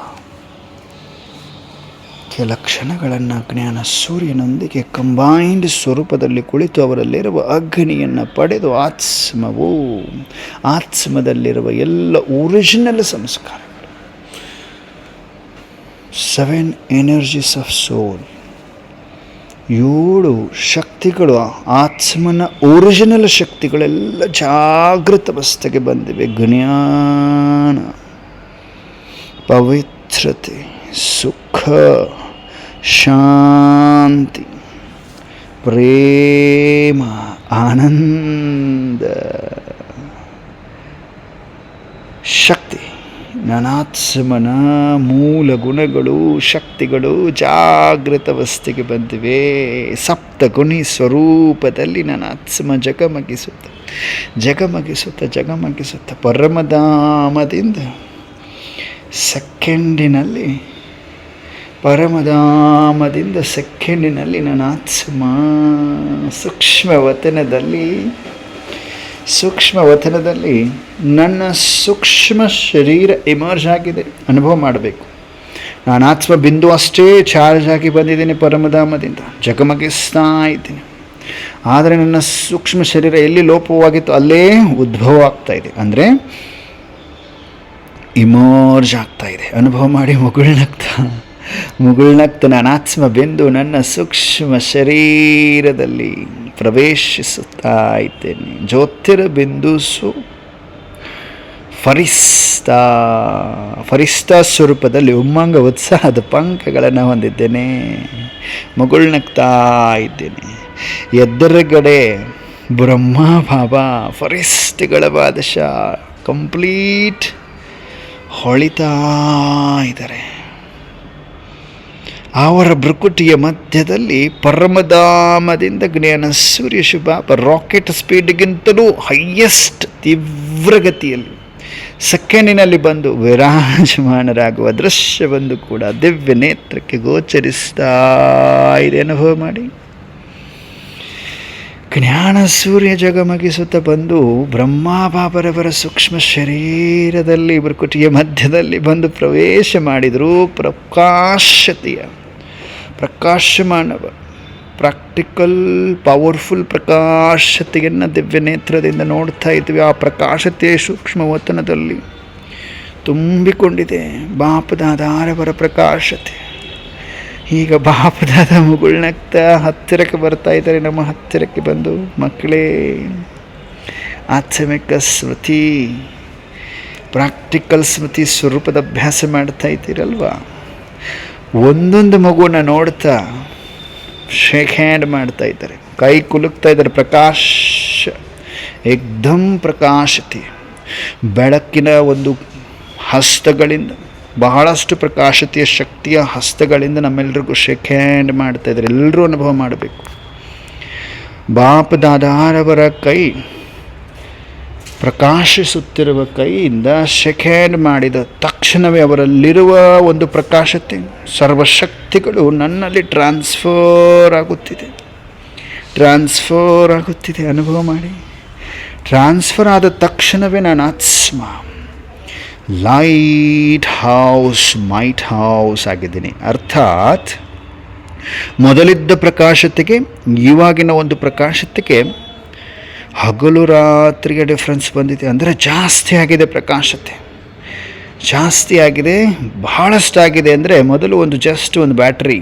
Speaker 1: ಕೆಲ ಕ್ಷಣಗಳನ್ನು ಜ್ಞಾನ ಸೂರ್ಯನೊಂದಿಗೆ ಕಂಬೈನ್ಡ್ ಸ್ವರೂಪದಲ್ಲಿ ಕುಳಿತು ಅವರಲ್ಲಿರುವ ಅಗ್ನಿಯನ್ನು ಪಡೆದು ಆತ್ಮದಲ್ಲಿರುವ ಎಲ್ಲ ಒರಿಜಿನಲ್ ಸಂಸ್ಕಾರಗಳು, 7 ಎನರ್ಜೀಸ್ ಆಫ್ ಸೋಲ್, 7 ಶಕ್ತಿಗಳು, ಆತ್ಮನ ಒರಿಜಿನಲ್ ಶಕ್ತಿಗಳೆಲ್ಲ ಜಾಗೃತ ಅವಸ್ಥೆಗೆ ಬಂದಿವೆ. ಜ್ಞಾನ, ಪವಿತ್ರತೆ, ಸುಖ, ಶಾಂತಿ, ಪ್ರೇಮ, ಆನಂದ, ಶಕ್ತಿ, ನನಾತ್ಮನ ಮೂಲ ಗುಣಗಳು, ಶಕ್ತಿಗಳು ಜಾಗೃತ ಅವಸ್ಥೆಗೆ ಬಂದಿವೆ. ಸಪ್ತಗುಣಿ ಸ್ವರೂಪದಲ್ಲಿ ನನಾತ್ಮ ಜಗಮಗಿಸುತ್ತ ಪರಮಧಾಮದಿಂದ ಸೆಕೆಂಡಿನಲ್ಲಿ ನನಾತ್ಮ ಸೂಕ್ಷ್ಮವತನದಲ್ಲಿ ನನ್ನ ಸೂಕ್ಷ್ಮ ಶರೀರ ಎಮರ್ಜ್ ಆಗಿದೆ. ಅನುಭವ ಮಾಡಬೇಕು. ನಾನು ಆತ್ಮ ಬಿಂದು ಅಷ್ಟೇ ಚಾರ್ಜ್ ಆಗಿ ಬಂದಿದ್ದೀನಿ, ಪರಮಧಾಮದಿಂದ ಜಗಮಗಿಸ್ತಾ ಇದ್ದೀನಿ. ಆದರೆ ನನ್ನ ಸೂಕ್ಷ್ಮ ಶರೀರ ಎಲ್ಲಿ ಲೋಪವಾಗಿತ್ತು ಅಲ್ಲೇ ಉದ್ಭವ ಆಗ್ತಾ ಇದೆ, ಅಂದರೆ ಇಮರ್ಜ್ ಆಗ್ತಾ ಇದೆ. ಅನುಭವ ಮಾಡಿ ಮುಗುಳ್ನಗ್ತ ನಾನು ಆತ್ಮ ಬಿಂದು ನನ್ನ ಸೂಕ್ಷ್ಮ ಶರೀರದಲ್ಲಿ ಪ್ರವೇಶಿಸುತ್ತಾ ಇದ್ದೇನೆ. ಜ್ಯೋತಿರ್ಬಿಂದು ಫರಿಸ್ತಾ ಸ್ವರೂಪದಲ್ಲಿ ಉಮ್ಮಂಗ ಉತ್ಸಾಹದ ಪಂಖಗಳನ್ನು ಹೊಂದಿದ್ದೇನೆ. ಮುಗುಳ್ನಗ್ತಾ ಇದ್ದೇನೆ. ಎದುರುಗಡೆ ಬ್ರಹ್ಮ ಬಾಬಾ ಫರಿಸ್ತಿಗಳ ಬಾದಶಾ ಕಂಪ್ಲೀಟ್ ಹೊಳಿತಾ ಇದ್ದಾರೆ. ಅವರ ಭ್ರುಕುಟಿಯ ಮಧ್ಯದಲ್ಲಿ ಪರಮಧಾಮದಿಂದ ಜ್ಞಾನ ಸೂರ್ಯ ಶುಭ ರಾಕೆಟ್ ಸ್ಪೀಡ್ಗಿಂತಲೂ ಹೈಯೆಸ್ಟ್ ತೀವ್ರಗತಿಯಲ್ಲಿ ಸೆಕೆಂಡಿನಲ್ಲಿ ಬಂದು ವಿರಾಜಮಾನರಾಗುವ ದೃಶ್ಯವೊಂದು ಕೂಡ ದಿವ್ಯ ನೇತ್ರಕ್ಕೆ ಗೋಚರಿಸ್ತಾ ಇದೆ. ಅನುಭವ ಮಾಡಿ. ಜ್ಞಾನ ಸೂರ್ಯ ಜಗಮಗಿಸುತ್ತ ಬಂದು ಬ್ರಹ್ಮಬಾಬರವರ ಸೂಕ್ಷ್ಮ ಶರೀರದಲ್ಲಿ ಭ್ರುಕುಟಿಯ ಮಧ್ಯದಲ್ಲಿ ಬಂದು ಪ್ರವೇಶ ಮಾಡಿದರು. ಪ್ರಕಾಶಮಾನವ ಪ್ರಾಕ್ಟಿಕಲ್ ಪವರ್ಫುಲ್ ಪ್ರಕಾಶತೆಯನ್ನು ದಿವ್ಯ ನೇತ್ರದಿಂದ ನೋಡ್ತಾ ಇದ್ವಿ. ಆ ಪ್ರಕಾಶತೆ ಸೂಕ್ಷ್ಮವತನದಲ್ಲಿ ತುಂಬಿಕೊಂಡಿದೆ. ಬಾಪದಾದಾರವರ ಪ್ರಕಾಶತೆ. ಈಗ ಬಾಪದಾದ ಮುಗುಳ್ನಗ್ತಾ ಹತ್ತಿರಕ್ಕೆ ಬರ್ತಾ ಇದ್ದಾರೆ. ನಮ್ಮ ಹತ್ತಿರಕ್ಕೆ ಬಂದು, ಮಕ್ಕಳೇ, ಆತ್ಮಿಕ ಸ್ಮೃತಿ, ಪ್ರಾಕ್ಟಿಕಲ್ ಸ್ಮೃತಿ ಸ್ವರೂಪದ ಅಭ್ಯಾಸ ಮಾಡ್ತಾ ಇದ್ದೀರಲ್ವ. ಒಂದೊಂದು ಮಗುವನ್ನು ನೋಡ್ತಾ ಶೇಕ್ ಹ್ಯಾಂಡ್ ಮಾಡ್ತಾ ಇದ್ದಾರೆ, ಕೈ ಕುಲುಕ್ತಾ ಇದ್ದಾರೆ. ಏಕ್ದಮ್ ಪ್ರಕಾಶತೆ, ಬೆಳಕಿನ ಒಂದು ಹಸ್ತಗಳಿಂದ, ಬಹಳಷ್ಟು ಪ್ರಕಾಶತೆಯ ಶಕ್ತಿಯ ಹಸ್ತಗಳಿಂದ ನಮ್ಮೆಲ್ಲರಿಗೂ ಶೇಕ್ ಹ್ಯಾಂಡ್ ಮಾಡ್ತಾ ಇದ್ದಾರೆ. ಎಲ್ಲರೂ ಅನುಭವ ಮಾಡಬೇಕು. ಬಾಪದಾದಾರವರ ಕೈ, ಪ್ರಕಾಶಿಸುತ್ತಿರುವ ಕೈಯಿಂದ ಶೇಕ್ ಹ್ಯಾಂಡ್ ಮಾಡಿದ ತಕ್ಷಣವೇ ಅವರಲ್ಲಿರುವ ಒಂದು ಪ್ರಕಾಶತೆ, ಸರ್ವಶಕ್ತಿಗಳು ನನ್ನಲ್ಲಿ ಟ್ರಾನ್ಸ್ಫರ್ ಆಗುತ್ತಿದೆ. ಅನುಭವ ಮಾಡಿ. ಟ್ರಾನ್ಸ್ಫರ್ ಆದ ತಕ್ಷಣವೇ ನಾನು ಆತ್ಮ ಮೈಟ್ ಹೌಸ್ ಆಗಿದ್ದೀನಿ. ಅರ್ಥಾತ್ ಮೊದಲಿದ್ದ ಪ್ರಕಾಶತೆಗೆ ಇವಾಗಿನ ಒಂದು ಪ್ರಕಾಶತೆಗೆ ಹಗಲು ರಾತ್ರಿಯ ಡಿಫ್ರೆನ್ಸ್ ಬಂದಿದೆ. ಅಂದರೆ ಜಾಸ್ತಿ ಆಗಿದೆ, ಪ್ರಕಾಶತೆ ಜಾಸ್ತಿ ಆಗಿದೆ, ಬಹಳಷ್ಟಾಗಿದೆ. ಅಂದರೆ ಮೊದಲು ಒಂದು ಬ್ಯಾಟ್ರಿ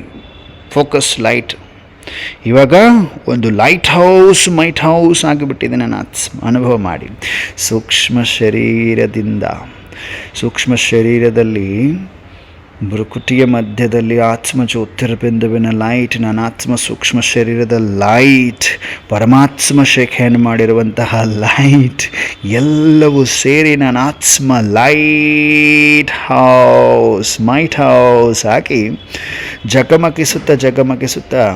Speaker 1: ಫೋಕಸ್ ಲೈಟ್, ಇವಾಗ ಒಂದು ಮೈಟ್ ಹೌಸ್ ಆಗಿಬಿಟ್ಟಿದೆ ನನ್ನ ಆತ್ಮ. ಅನುಭವ ಮಾಡಿ. ಸೂಕ್ಷ್ಮ ಶರೀರದಿಂದ ಸೂಕ್ಷ್ಮ ಶರೀರದಲ್ಲಿ ಭ್ರುಕುಟಿಯ ಮಧ್ಯದಲ್ಲಿ ಆತ್ಮ ಜ್ಯೋತಿರ್ಬಿಂದುವಿನ ಲೈಟ್, ನನ್ನ ಆತ್ಮ ಸೂಕ್ಷ್ಮ ಶರೀರದ ಲೈಟ್, ಪರಮಾತ್ಮ ಶೇಖರಣೆ ಮಾಡಿರುವಂತಹ ಲೈಟ್ ಎಲ್ಲವೂ ಸೇರಿ ನನ್ನ ಆತ್ಮ ಲೈಟ್ ಹೌಸ್, ಮೈಟ್ ಹೌಸ್ ಆಗಿ ಜಗಮಗಿಸುತ್ತಾ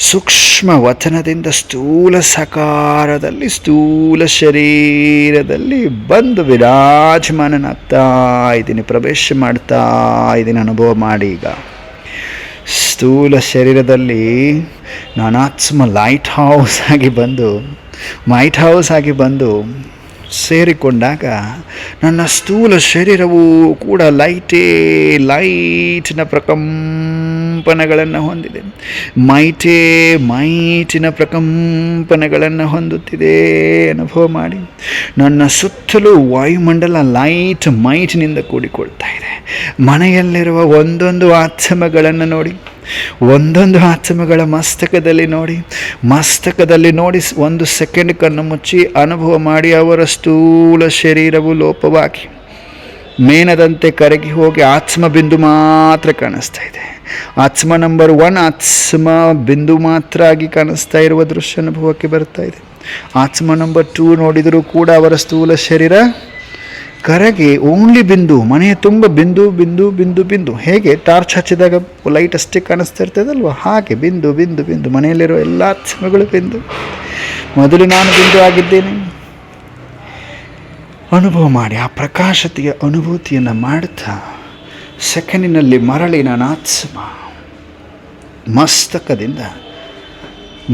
Speaker 1: ಸೂಕ್ಷ್ಮ ವತನದಿಂದ ಸ್ಥೂಲ ಸಾಕಾರದಲ್ಲಿ, ಸ್ಥೂಲ ಶರೀರದಲ್ಲಿ ಬಂದು ವಿರಾಜಮಾನನಾಗ್ತಾ ಇದ್ದೀನಿ, ಪ್ರವೇಶ ಮಾಡ್ತಾ ಇದ್ದೀನಿ. ಅನುಭವ ಮಾಡಿ. ಈಗ ಸ್ಥೂಲ ಶರೀರದಲ್ಲಿ ನಾನು ಆತ್ಮ ಲೈಟ್ ಹೌಸ್ ಆಗಿ ಬಂದು, ಮೈಟ್ ಹೌಸ್ ಆಗಿ ಬಂದು ಸೇರಿಕೊಂಡಾಗ ನನ್ನ ಸ್ಥೂಲ ಶರೀರವೂ ಕೂಡ ಲೈಟಿನ ಪ್ರಕಂಪನಗಳನ್ನು ಹೊಂದಿದೆ, ಮೈಟಿನ ಪ್ರಕಂಪನಗಳನ್ನು ಹೊಂದುತ್ತಿದೆ. ಅನುಭವ ಮಾಡಿ. ನನ್ನ ಸುತ್ತಲೂ ವಾಯುಮಂಡಲ ಮೈಟಿನಿಂದ ಕೂಡಿಕೊಳ್ತಾ ಇದೆ. ಮನೆಯಲ್ಲಿರುವ ಒಂದೊಂದು ಆತ್ಮಗಳನ್ನು ನೋಡಿ, ಒಂದೊಂದು ಆತ್ಮಗಳ ಮಸ್ತಕದಲ್ಲಿ ನೋಡಿ ಒಂದು ಸೆಕೆಂಡ್ ಕಣ್ಣು ಮುಚ್ಚಿ ಅನುಭವ ಮಾಡಿ. ಅವರ ಸ್ಥೂಲ ಶರೀರವು ಲೋಪವಾಗಿ ಮೇನದಂತೆ ಕರಗಿ ಹೋಗಿ ಆತ್ಮ ಬಿಂದು ಮಾತ್ರ ಕಾಣಿಸ್ತಾ ಇದೆ. ಆತ್ಮ ನಂಬರ್ 1 ಆತ್ಮ ಬಿಂದು ಮಾತ್ರ ಆಗಿ ಕಾಣಿಸ್ತಾ ಇರುವ ದೃಶ್ಯ ಅನುಭವಕ್ಕೆ ಬರ್ತಾ ಇದೆ. ಆತ್ಮ ನಂಬರ್ 2 ನೋಡಿದರೂ ಕೂಡ ಅವರ ಸ್ಥೂಲ ಶರೀರ ಕರಗಿ ಓನ್ಲಿ ಬಿಂದು, ಮನೆಯ ತುಂಬ ಬಿಂದು. ಹೇಗೆ ಟಾರ್ಚ್ ಹಚ್ಚಿದಾಗ ಲೈಟ್ ಅಷ್ಟೇ ಕಾಣಿಸ್ತಾ ಇರ್ತದಲ್ವ, ಹಾಗೆ ಬಿಂದು. ಮನೆಯಲ್ಲಿರೋ ಎಲ್ಲ ಆತ್ಮಗಳು ಬಿಂದು. ಮೊದಲು ನಾನು ಬಿಂದು ಆಗಿದ್ದೇನೆ. ಅನುಭವ ಮಾಡಿ. ಆ ಪ್ರಕಾಶತೆಯ ಅನುಭೂತಿಯನ್ನು ಮಾಡ್ತಾ ಸೆಕೆಂಡಿನಲ್ಲಿ ಮರಳಿ ನಾನು ಆತ್ಮ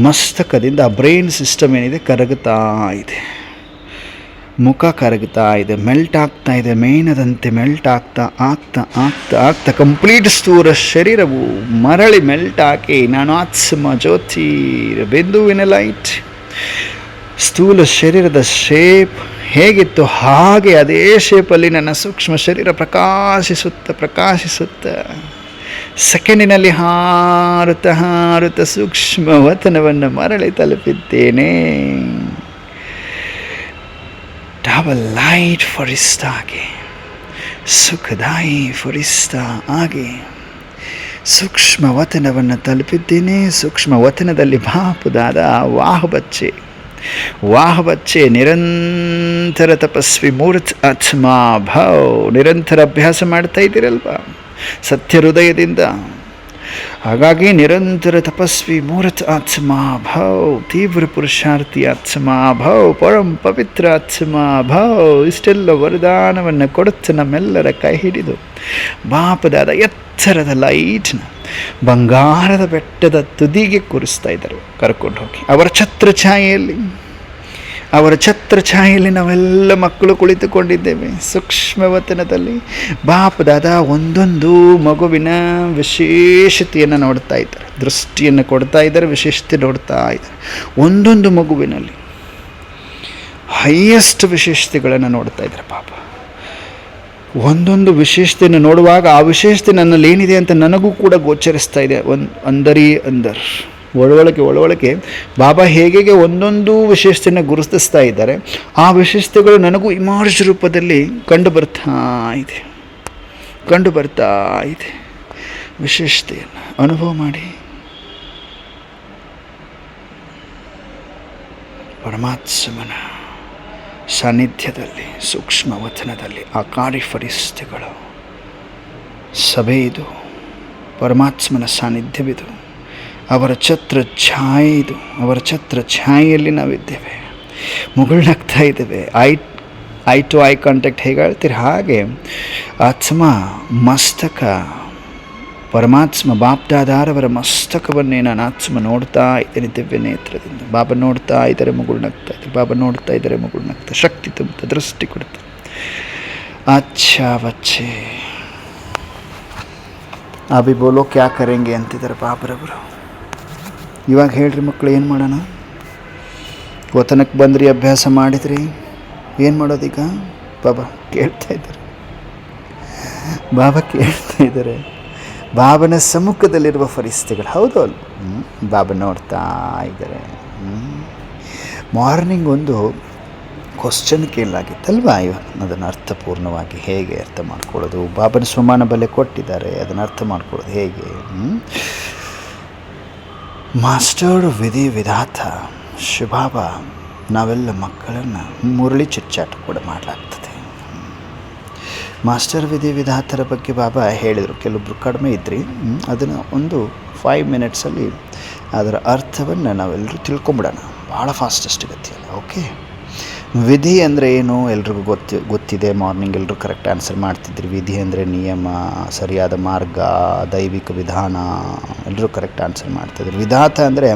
Speaker 1: ಮಸ್ತಕದಿಂದ ಬ್ರೈನ್ ಸಿಸ್ಟಮ್ ಏನಿದೆ ಕರಗುತ್ತಾ ಇದೆ. ಮುಖ ಕರಗುತ್ತಾ ಇದೆ, ಮೆಲ್ಟ್ ಆಗ್ತಾ ಇದೆ, ಮೇಣದಂತೆ ಮೆಲ್ಟ್ ಆಗ್ತಾ ಕಂಪ್ಲೀಟ್ ಸ್ಥೂಲ ಶರೀರವು ಮರಳಿ ಮೆಲ್ಟ್ ಆಗಿ ನಾನು ಆತ್ಮ ಜ್ಯೋತಿ ಬಿಂದುವಿನ ಲೈಟ್. ಸ್ಥೂಲ ಶರೀರದ ಶೇಪ್ ಹೇಗಿತ್ತು ಹಾಗೆ ಅದೇ ಶೇಪಲ್ಲಿ ನನ್ನ ಸೂಕ್ಷ್ಮ ಶರೀರ ಪ್ರಕಾಶಿಸುತ್ತ ಸೆಕೆಂಡಿನಲ್ಲಿ ಹಾರುತ್ತಾ ಸೂಕ್ಷ್ಮ ವತನವನ್ನು ಮರಳಿ ತಲುಪಿದ್ದೇನೆ. ಡಬಲ್ ಲೈಟ್ ಫರಿಸ್ತಾ ಆಗಿ, ಸುಖದಾಯಿ ಫರಿಸ್ತಾ ಆಗಿ ಸೂಕ್ಷ್ಮ ವತನವನ್ನು ತಲುಪಿದ್ದೇನೆ. ಸೂಕ್ಷ್ಮ ವತನದಲ್ಲಿ ಬಾಪುದಾದ ವಾಹ ಬಚ್ಚೆ ನಿರಂತರ ತಪಸ್ವಿ ಮೂರ್ತ ಆತ್ಮ ಭಾವ್. ನಿರಂತರ ಅಭ್ಯಾಸ ಮಾಡ್ತಾ ಇದ್ದೀರಲ್ವ ಸತ್ಯ ಹೃದಯದಿಂದ. ಹಾಗಾಗಿ ನಿರಂತರ ತಪಸ್ವಿ ಮೂರ್ತ ಆತ್ಮ ಭಾವ್, ತೀವ್ರ ಪುರುಷಾರ್ಥಿ ಆತ್ಮ ಭಾವ್, ಪರಂ ಪವಿತ್ರ ಆತ್ಮ ಭಾವ್ ಇಷ್ಟೆಲ್ಲ ವರದಾನವನ್ನು ಕೊಡುತ್ತ ನಮ್ಮೆಲ್ಲರ ಕೈ ಹಿಡಿದು ಬಾಪದಾದ ಎತ್ತರದ ಲೈಟ್ನ ಬಂಗಾರದ ಬೆಟ್ಟದ ತುದಿಗೆ ಕೂರಿಸ್ತಾ ಇದ್ದರು. ಕರ್ಕೊಂಡು ಹೋಗಿ ಅವರ ಛತ್ರಛಾಯೆಯಲ್ಲಿ ನಾವೆಲ್ಲ ಮಕ್ಕಳು ಕುಳಿತುಕೊಂಡಿದ್ದೇವೆ. ಸೂಕ್ಷ್ಮವತನದಲ್ಲಿ ಬಾಪದಾದ ಒಂದೊಂದು ಮಗುವಿನ ವಿಶೇಷತೆಯನ್ನು ನೋಡ್ತಾ ಇದ್ದಾರೆ, ದೃಷ್ಟಿಯನ್ನು ಕೊಡ್ತಾ ಇದ್ದಾರೆ, ವಿಶೇಷತೆ ನೋಡ್ತಾ ಇದ್ದಾರೆ. ಒಂದೊಂದು ಮಗುವಿನಲ್ಲಿ ಹೈಯೆಸ್ಟ್ ವಿಶೇಷತೆಗಳನ್ನು ನೋಡ್ತಾ ಇದ್ದಾರೆ. ಪಾಪ ಒಂದೊಂದು ವಿಶೇಷತೆಯನ್ನು ನೋಡುವಾಗ ಆ ವಿಶೇಷತೆ ನನ್ನಲ್ಲಿ ಏನಿದೆ ಅಂತ ನನಗೂ ಕೂಡ ಗೋಚರಿಸ್ತಾ ಇದೆ. ಒಳೊಳಗೆ ಬಾಬಾ ಹೇಗೆ ಒಂದೊಂದು ವಿಶೇಷತೆಯನ್ನು ಗುರುತಿಸ್ತಾ ಇದ್ದಾರೆ, ಆ ವಿಶೇಷತೆಗಳು ನನಗೂ ಇಮರ್ಜ್ ರೂಪದಲ್ಲಿ ಕಂಡು ಬರ್ತಾ ಇದೆ. ವಿಶೇಷತೆಯನ್ನು ಅನುಭವ ಮಾಡಿ. ಪರಮಾತ್ಮನ ಸಾನ್ನಿಧ್ಯದಲ್ಲಿ ಸೂಕ್ಷ್ಮ ವತನದಲ್ಲಿ ಆ ಕಾರ್ಯಫರಿಸ್ತೆಗಳು ಸಭೆ ಇದು, ಪರಮಾತ್ಮನ ಸಾನ್ನಿಧ್ಯವಿದು, ಅವರ ಛತ್ರಛಾಯೆ ಇದು. ಅವರ ಛತ್ರಛಾಯೆಯಲ್ಲಿ ನಾವಿದ್ದೇವೆ, ಮುಗುಳ್ನಗ್ತಾ ಇದ್ದೇವೆ. ಐ ಟು ಐ ಕಾಂಟ್ಯಾಕ್ಟ್ ಹೇಗೆ ಹೇಳ್ತೀರಿ ಹಾಗೆ ಆತ್ಮ ಮಸ್ತಕ ಪರಮಾತ್ಮ ಬಾಪ್ದಾದಾರವರ ಮಸ್ತಕವನ್ನೇ ನಾನು ಆತ್ಮ ನೋಡ್ತಾ ಇದ್ದೇನೆ ದಿವ್ಯ ನೇತ್ರದಿಂದ. ಬಾಬಾ ನೋಡ್ತಾ ಇದ್ದಾರೆ, ಮುಗುಳ್ನಗ್ತಾ ಇದ್ದಾರೆ. ಬಾಬಾ ನೋಡ್ತಾ ಇದ್ದಾರೆ, ಮುಗುಳ್ನಗ್ತಾ, ಶಕ್ತಿ ತುಂಬುತ್ತೆ, ದೃಷ್ಟಿ ಕೊಡುತ್ತೆ. ಅಚ್ಚಾ ಬಚ್ಚೆ ಅಭಿ ಬೋಲೋ ಕ್ಯಾ ಕರೆಂಗೆ ಅಂತಿದ್ದಾರೆ ಬಾಬರವರು. ಇವಾಗ ಹೇಳ್ರಿ ಮಕ್ಕಳು, ಏನು ಮಾಡೋಣ? ವತನಕ್ಕೆ ಬಂದ್ರಿ, ಅಭ್ಯಾಸ ಮಾಡಿದ್ರಿ, ಏನು ಮಾಡೋದೀಗ? ಬಾಬಾ ಕೇಳ್ತಾ ಇದ್ದಾರೆ. ಬಾಬನ ಸಮ್ಮುಖದಲ್ಲಿರುವ ಫರಿಸ್ತೆಗಳು, ಹೌದು ಅಲ್ಲ? ಬಾಬಾ ನೋಡ್ತಾ ಇದ್ದಾರೆ. ಮಾರ್ನಿಂಗ್ ಒಂದು ಕ್ವಶನ್ ಕೇಳಲಾಗಿತ್ತಲ್ವಾ ಅದನ್ನು ಅರ್ಥಪೂರ್ಣವಾಗಿ ಹೇಗೆ ಅರ್ಥ ಮಾಡ್ಕೊಳ್ಳೋದು. ಬಾಬನ ಸುಮಾನ ಬಲೆ ಕೊಟ್ಟಿದ್ದಾರೆ, ಅದನ್ನು ಅರ್ಥ ಮಾಡ್ಕೊಳ್ಳೋದು ಹೇಗೆ. ಮಾಸ್ಟರ್ ವಿಧಿ ವಿಧಾತ ಶಿವಬಾಬಾ ನಾವೆಲ್ಲ ಮಕ್ಕಳನ್ನು ಮುರಳಿ ಚಿಟ್ಚಾಟ ಕೂಡ ಮಾಡಲಾಗ್ತದೆ. ಮಾಸ್ಟರ್ ವಿಧಿ ವಿಧಾತರ ಬಗ್ಗೆ ಬಾಬಾ ಹೇಳಿದರು, ಕೆಲವೊಬ್ಬರು ಕಡಿಮೆ ಇದ್ರಿ, ಅದನ್ನು ಒಂದು 5 ಮಿನಿಟ್ಸಲ್ಲಿ ಅದರ ಅರ್ಥವನ್ನು ನಾವೆಲ್ಲರೂ ತಿಳ್ಕೊಂಬಿಡೋಣ, ಭಾಳ ಫಾಸ್ಟೆಸ್ಟ್ ಗತಿಯಲ್ಲ. ಓಕೆ, ವಿಧಿ ಅಂದರೆ ಏನು ಎಲ್ರಿಗೂ ಗೊತ್ತಿದೆ. ಮಾರ್ನಿಂಗ್ ಎಲ್ಲರೂ ಕರೆಕ್ಟ್ ಆನ್ಸರ್ ಮಾಡ್ತಿದ್ರಿ. ವಿಧಿ ಅಂದರೆ ನಿಯಮ, ಸರಿಯಾದ ಮಾರ್ಗ, ದೈವಿಕ ವಿಧಾನ, ಎಲ್ಲರೂ ಕರೆಕ್ಟ್ ಆನ್ಸರ್ ಮಾಡ್ತಿದ್ರು. ವಿಧಾತ ಅಂದರೆ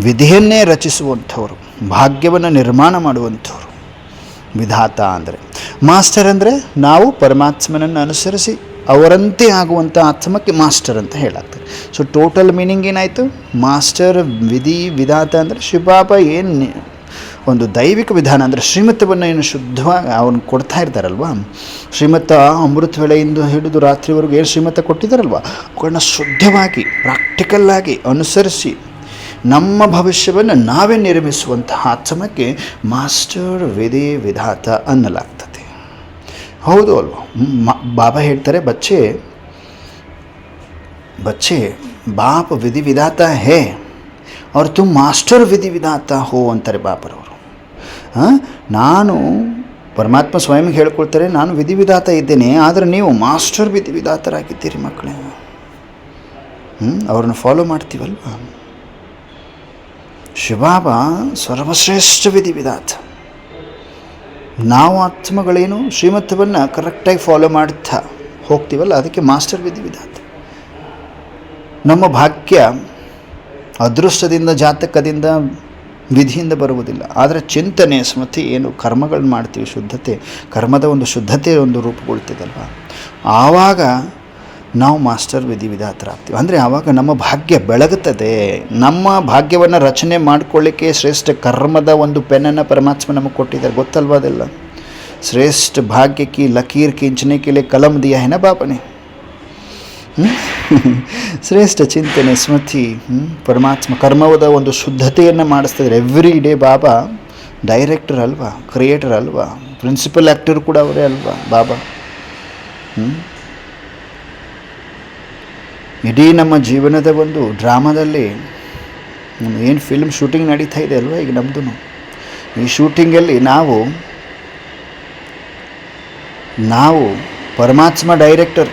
Speaker 1: ವಿಧಿಯನ್ನೇ ರಚಿಸುವಂಥವ್ರು, ಭಾಗ್ಯವನ್ನು ನಿರ್ಮಾಣ ಮಾಡುವಂಥವ್ರು ವಿಧಾತ ಅಂದರೆ. ಮಾಸ್ಟರ್ ಅಂದರೆ ನಾವು ಪರಮಾತ್ಮನನ್ನು ಅನುಸರಿಸಿ ಅವರಂತೆ ಆಗುವಂಥ ಆತ್ಮಕ್ಕೆ ಮಾಸ್ಟರ್ ಅಂತ ಹೇಳಾಗ್ತದೆ. ಸೊ ಟೋಟಲ್ ಮೀನಿಂಗ್ ಏನಾಯಿತು? ಮಾಸ್ಟರ್ ವಿಧಿ ವಿಧಾತ ಅಂದರೆ ಶಿವಬಾಬಾ ಏನು ಒಂದು ದೈವಿಕ ವಿಧಾನ ಅಂದರೆ ಶ್ರೀಮತವನ್ನು ಏನು ಶುದ್ಧವಾಗಿ ಅವನು ಕೊಡ್ತಾ ಇರ್ತಾರಲ್ವ, ಶ್ರೀಮತ ಅಮೃತ ವೇಳೆಯಿಂದ ಹಿಡಿದು ರಾತ್ರಿವರೆಗೂ ಏನು ಶ್ರೀಮತ ಕೊಟ್ಟಿದ್ದಾರಲ್ವ, ಅವುಗಳನ್ನ ಶುದ್ಧವಾಗಿ ಪ್ರಾಕ್ಟಿಕಲ್ಲಾಗಿ ಅನುಸರಿಸಿ ನಮ್ಮ ಭವಿಷ್ಯವನ್ನು ನಾವೇ ನಿರ್ಮಿಸುವಂತಹ ಆತ್ಮಕ್ಕೆ ಮಾಸ್ಟರ್ ವಿಧಿ ವಿಧಾತ ಅನ್ನಲಾಗ್ತದೆ. ಹೌದು ಅಲ್ವ? ಬಾಬಾ ಹೇಳ್ತಾರೆ, ಬಚ್ಚೆ ಬಾಪ್ ವಿಧಿ ವಿಧಾತ ಹೇ ಅವ್ರು ತುಮ್ ಮಾಸ್ಟರ್ ವಿಧಿ ವಿಧಾತ ಹೋ ಅಂತಾರೆ ಬಾಬರವರು. ನಾನು ಪರಮಾತ್ಮ ಸ್ವಯಂ ಹೇಳ್ಕೊಳ್ತಾರೆ, ನಾನು ವಿಧಿ ವಿಧಾತ ಇದ್ದೇನೆ, ಆದರೆ ನೀವು ಮಾಸ್ಟರ್ ವಿಧಿ ವಿಧಾತರಾಗಿದ್ದೀರಿ ಮಕ್ಕಳೇ. ಅವ್ರನ್ನ ಫಾಲೋ ಮಾಡ್ತೀವಲ್ವ. ಶಿವಬಾಬಾ ಸರ್ವಶ್ರೇಷ್ಠ ವಿಧಿ ವಿಧಾತ. ನಾವು ಆತ್ಮಗಳೇನು ಶ್ರೀಮತವನ್ನು ಕರೆಕ್ಟಾಗಿ ಫಾಲೋ ಮಾಡ್ತಾ ಹೋಗ್ತೀವಲ್ಲ, ಅದಕ್ಕೆ ಮಾಸ್ಟರ್ ವಿಧಿ ವಿಧಾತ. ನಮ್ಮ ಭಾಗ್ಯ ಅದೃಷ್ಟದಿಂದ ಜಾತಕದಿಂದ ವಿಧಿಯಿಂದ ಬರುವುದಿಲ್ಲ, ಆದರೆ ಚಿಂತನೆ ಸ್ಮೃತಿ ಏನು ಕರ್ಮಗಳನ್ನ ಮಾಡ್ತೀವಿ, ಶುದ್ಧತೆ, ಕರ್ಮದ ಒಂದು ಶುದ್ಧತೆ ಒಂದು ರೂಪುಗೊಳ್ತಿದಲ್ವ, ಆವಾಗ ನಾವು ಮಾಸ್ಟರ್ ವಿಧಿ ವಿಧಾತರಾಗ್ತೀವಿ. ಅಂದರೆ ಆವಾಗ ನಮ್ಮ ಭಾಗ್ಯ ಬೆಳಗುತ್ತದೆ. ನಮ್ಮ ಭಾಗ್ಯವನ್ನು ರಚನೆ ಮಾಡಿಕೊಳ್ಳಿಕ್ಕೆ ಶ್ರೇಷ್ಠ ಕರ್ಮದ ಒಂದು ಪೆನ್ನನ್ನು ಪರಮಾತ್ಮ ನಮಗೆ ಕೊಟ್ಟಿದ್ದಾರೆ, ಗೊತ್ತಲ್ವ ಅದೆಲ್ಲ. ಶ್ರೇಷ್ಠ ಭಾಗ್ಯ ಕಿ ಲಕೀರ್ ಖೀಂಚನೆ ಕೆ ಲಿಯೆ ಕಲಂ ದಿಯಾ ಹೈ ನಾ ಬಾಬಾ ನೆ. ಶ್ರೇಷ್ಠ ಚಿಂತನೆ ಸ್ಮೃತಿ ಪರಮಾತ್ಮ ಕರ್ಮದ ಒಂದು ಶುದ್ಧತೆಯನ್ನು ಮಾಡಿಸ್ತಿದ್ದಾರೆ. ಎವ್ರಿ ಡೇ ಬಾಬಾ ಡೈರೆಕ್ಟರ್ ಅಲ್ವಾ, ಕ್ರಿಯೇಟರ್ ಅಲ್ವಾ, ಪ್ರಿನ್ಸಿಪಲ್ ಆ್ಯಕ್ಟರ್ ಕೂಡ ಅವರೇ ಅಲ್ವಾ ಬಾಬಾ. ಇಡೀ ನಮ್ಮ ಜೀವನದ ಒಂದು ಡ್ರಾಮಾದಲ್ಲಿ ಏನು ಫಿಲ್ಮ್ ಶೂಟಿಂಗ್ ನಡೀತಾ ಇದೆ ಅಲ್ವಾ ಈಗ ನಮ್ಮದು, ಈ ಶೂಟಿಂಗಲ್ಲಿ ನಾವು ಪರಮಾತ್ಮ ಡೈರೆಕ್ಟರ್,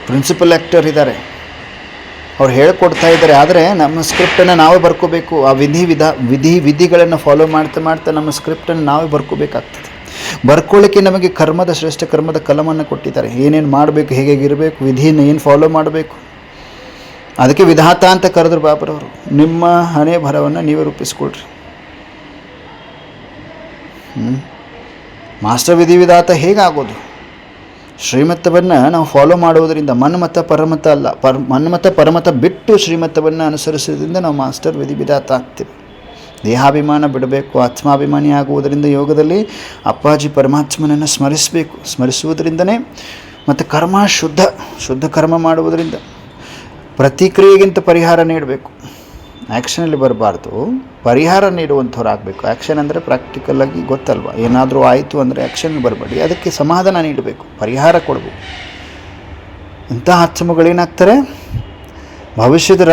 Speaker 1: ಪ್ರಿನ್ಸಿಪಲ್ ಆ್ಯಕ್ಟರ್ ಇದ್ದಾರೆ, ಅವ್ರು ಹೇಳ್ಕೊಡ್ತಾ ಇದ್ದಾರೆ. ಆದರೆ ನಮ್ಮ ಸ್ಕ್ರಿಪ್ಟನ್ನು ನಾವೇ ಬರ್ಕೋಬೇಕು. ಆ ವಿಧಿಗಳನ್ನು ಫಾಲೋ ಮಾಡ್ತಾ ನಮ್ಮ ಸ್ಕ್ರಿಪ್ಟನ್ನು ನಾವೇ ಬರ್ಕೋಬೇಕಾಗ್ತದೆ. ಬರ್ಕೊಳ್ಳಿಕ್ಕೆ ನಮಗೆ ಶ್ರೇಷ್ಠ ಕರ್ಮದ ಕಲಮನ್ನು ಕೊಟ್ಟಿದ್ದಾರೆ. ಏನೇನು ಮಾಡಬೇಕು, ಹೇಗಿರಬೇಕು, ವಿಧಿಯನ್ನು ಏನು ಫಾಲೋ ಮಾಡಬೇಕು, ಅದಕ್ಕೆ ವಿಧಾತ ಅಂತ ಕರೆದ್ರು ಬಾಬರವರು. ನಿಮ್ಮ ಹಣೆ ಬರವನ್ನು ನೀವೇ ರೂಪಿಸ್ಕೊಳ್ರಿ. ಮಾಸ್ಟರ್ ವಿಧಿ ವಿಧಾತ ಹೇಗಾಗೋದು? ಶ್ರೀಮತವನ್ನು ನಾವು ಫಾಲೋ ಮಾಡುವುದರಿಂದ, ಮನ್ಮತ ಪರಮತ ಅಲ್ಲ, ಮನ್ಮತ ಪರಮತ ಬಿಟ್ಟು ಶ್ರೀಮತವನ್ನು ಅನುಸರಿಸೋದ್ರಿಂದ ನಾವು ಮಾಸ್ಟರ್ ವಿಧಿ ವಿಧಾತ ಆಗ್ತೀವಿ. ದೇಹಾಭಿಮಾನ ಬಿಡಬೇಕು, ಆತ್ಮಾಭಿಮಾನಿ ಆಗುವುದರಿಂದ ಯೋಗದಲ್ಲಿ ಅಪ್ಪಾಜಿ ಪರಮಾತ್ಮನನ್ನು ಸ್ಮರಿಸಬೇಕು. ಸ್ಮರಿಸುವುದರಿಂದನೇ ಮತ್ತು ಕರ್ಮ ಶುದ್ಧ ಕರ್ಮ ಮಾಡುವುದರಿಂದ ಪ್ರತಿಕ್ರಿಯೆಗಿಂತ ಪರಿಹಾರ ನೀಡಬೇಕು. ಆ್ಯಕ್ಷನಲ್ಲಿ ಬರಬಾರ್ದು, ಪರಿಹಾರ ನೀಡುವಂಥವ್ರು ಆಗಬೇಕು. ಆ್ಯಕ್ಷನ್ ಅಂದರೆ ಪ್ರಾಕ್ಟಿಕಲಾಗಿ ಗೊತ್ತಲ್ವ, ಏನಾದರೂ ಆಯಿತು ಅಂದರೆ ಆ್ಯಕ್ಷನ್ ಬರಬೇಡಿ, ಅದಕ್ಕೆ ಸಮಾಧಾನ ನೀಡಬೇಕು, ಪರಿಹಾರ ಕೊಡಬೇಕು. ಇಂಥ ಆತ್ಮಗಳೇನಾಗ್ತಾರೆ, ಭವಿಷ್ಯದ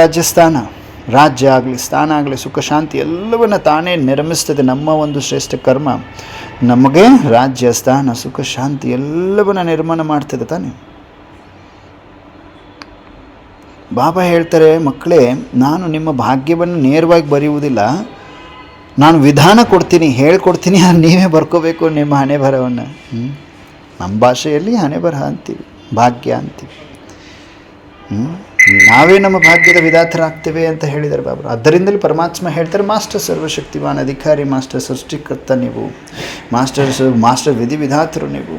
Speaker 1: ರಾಜ್ಯ ಆಗಲಿ, ಸ್ಥಾನ ಆಗಲಿ, ಸುಖ ಶಾಂತಿ ಎಲ್ಲವನ್ನು ತಾನೇ ನಿರ್ಮಿಸ್ತದೆ. ನಮ್ಮ ಒಂದು ಶ್ರೇಷ್ಠ ಕರ್ಮ ನಮಗೆ ರಾಜ್ಯ, ಸ್ಥಾನ, ಸುಖ ಶಾಂತಿ ಎಲ್ಲವನ್ನು ನಿರ್ಮಾಣ ಮಾಡ್ತದೆ ತಾನೇ. ಬಾಬಾ ಹೇಳ್ತಾರೆ, ಮಕ್ಕಳೇ, ನಾನು ನಿಮ್ಮ ಭಾಗ್ಯವನ್ನು ನೇರವಾಗಿ ಬರೆಯುವುದಿಲ್ಲ, ನಾನು ವಿಧಾನ ಕೊಡ್ತೀನಿ, ಹೇಳ್ಕೊಡ್ತೀನಿ, ನೀವೇ ಬರ್ಕೋಬೇಕು ನಿಮ್ಮ ಹಣೆ ಬರಹವನ್ನು. ನಮ್ಮ ಭಾಷೆಯಲ್ಲಿ ಹಣೆ ಬರಹ ಅಂತೀವಿ, ಭಾಗ್ಯ ಅಂತೀವಿ. ನಾವೇ ನಮ್ಮ ಭಾಗ್ಯದ ವಿಧಾತರಾಗ್ತೇವೆ ಅಂತ ಹೇಳಿದ್ದಾರೆ ಬಾಬಾ. ಅದರಿಂದಲೇ ಪರಮಾತ್ಮ ಹೇಳ್ತಾರೆ, ಮಾಸ್ಟರ್ ಸರ್ವಶಕ್ತಿವಾನ್ ಅಧಿಕಾರಿ, ಮಾಸ್ಟರ್ ಸೃಷ್ಟಿಕರ್ತ ನೀವು, ಮಾಸ್ಟರ್ ವಿಧಿ ವಿಧಾತರು ನೀವು.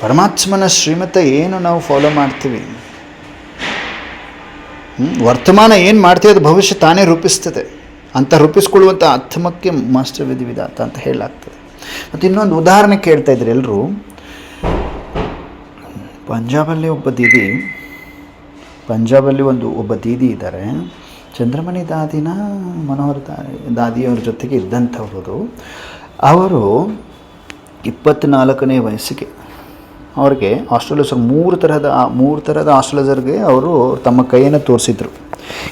Speaker 1: ಪರಮಾತ್ಮನ ಶ್ರೀಮತ ಏನು ನಾವು ಫಾಲೋ ಮಾಡ್ತೀವಿ, ವರ್ತಮಾನ ಏನು ಮಾಡ್ತೀವಿ ಅದು ಭವಿಷ್ಯ ತಾನೇ ರೂಪಿಸ್ತದೆ ಅಂತ ರೂಪಿಸ್ಕೊಳ್ಳುವಂಥ ಆತ್ಮಕ್ಕೆ ಮಾಸ್ಟರ್ ವಿಧಿ ವಿಧಾತ ಅಂತ ಹೇಳಲಾಗ್ತದೆ. ಮತ್ತು ಇನ್ನೊಂದು ಉದಾಹರಣೆ ಕೇಳ್ತಾ ಇದ್ರು ಎಲ್ಲರೂ. ಪಂಜಾಬಲ್ಲಿ ಒಬ್ಬ ದೀದಿ ಇದ್ದಾರೆ. ಚಂದ್ರಮಣಿ ದಾದಿನ ಮನೋಹರ್ ದಾದಿಯವ್ರ ಜೊತೆಗೆ ಇದ್ದಂಥವ್ರದು. ಅವರು 24ನೇ ವಯಸ್ಸಿಗೆ ಅವ್ರಿಗೆ ಆಸ್ಟ್ರಾಲಜರ್ ಮೂರು ಥರದ ಆಸ್ಟ್ರಾಲಜರ್ಗೆ ಅವರು ತಮ್ಮ ಕೈಯನ್ನು ತೋರಿಸಿದ್ರು.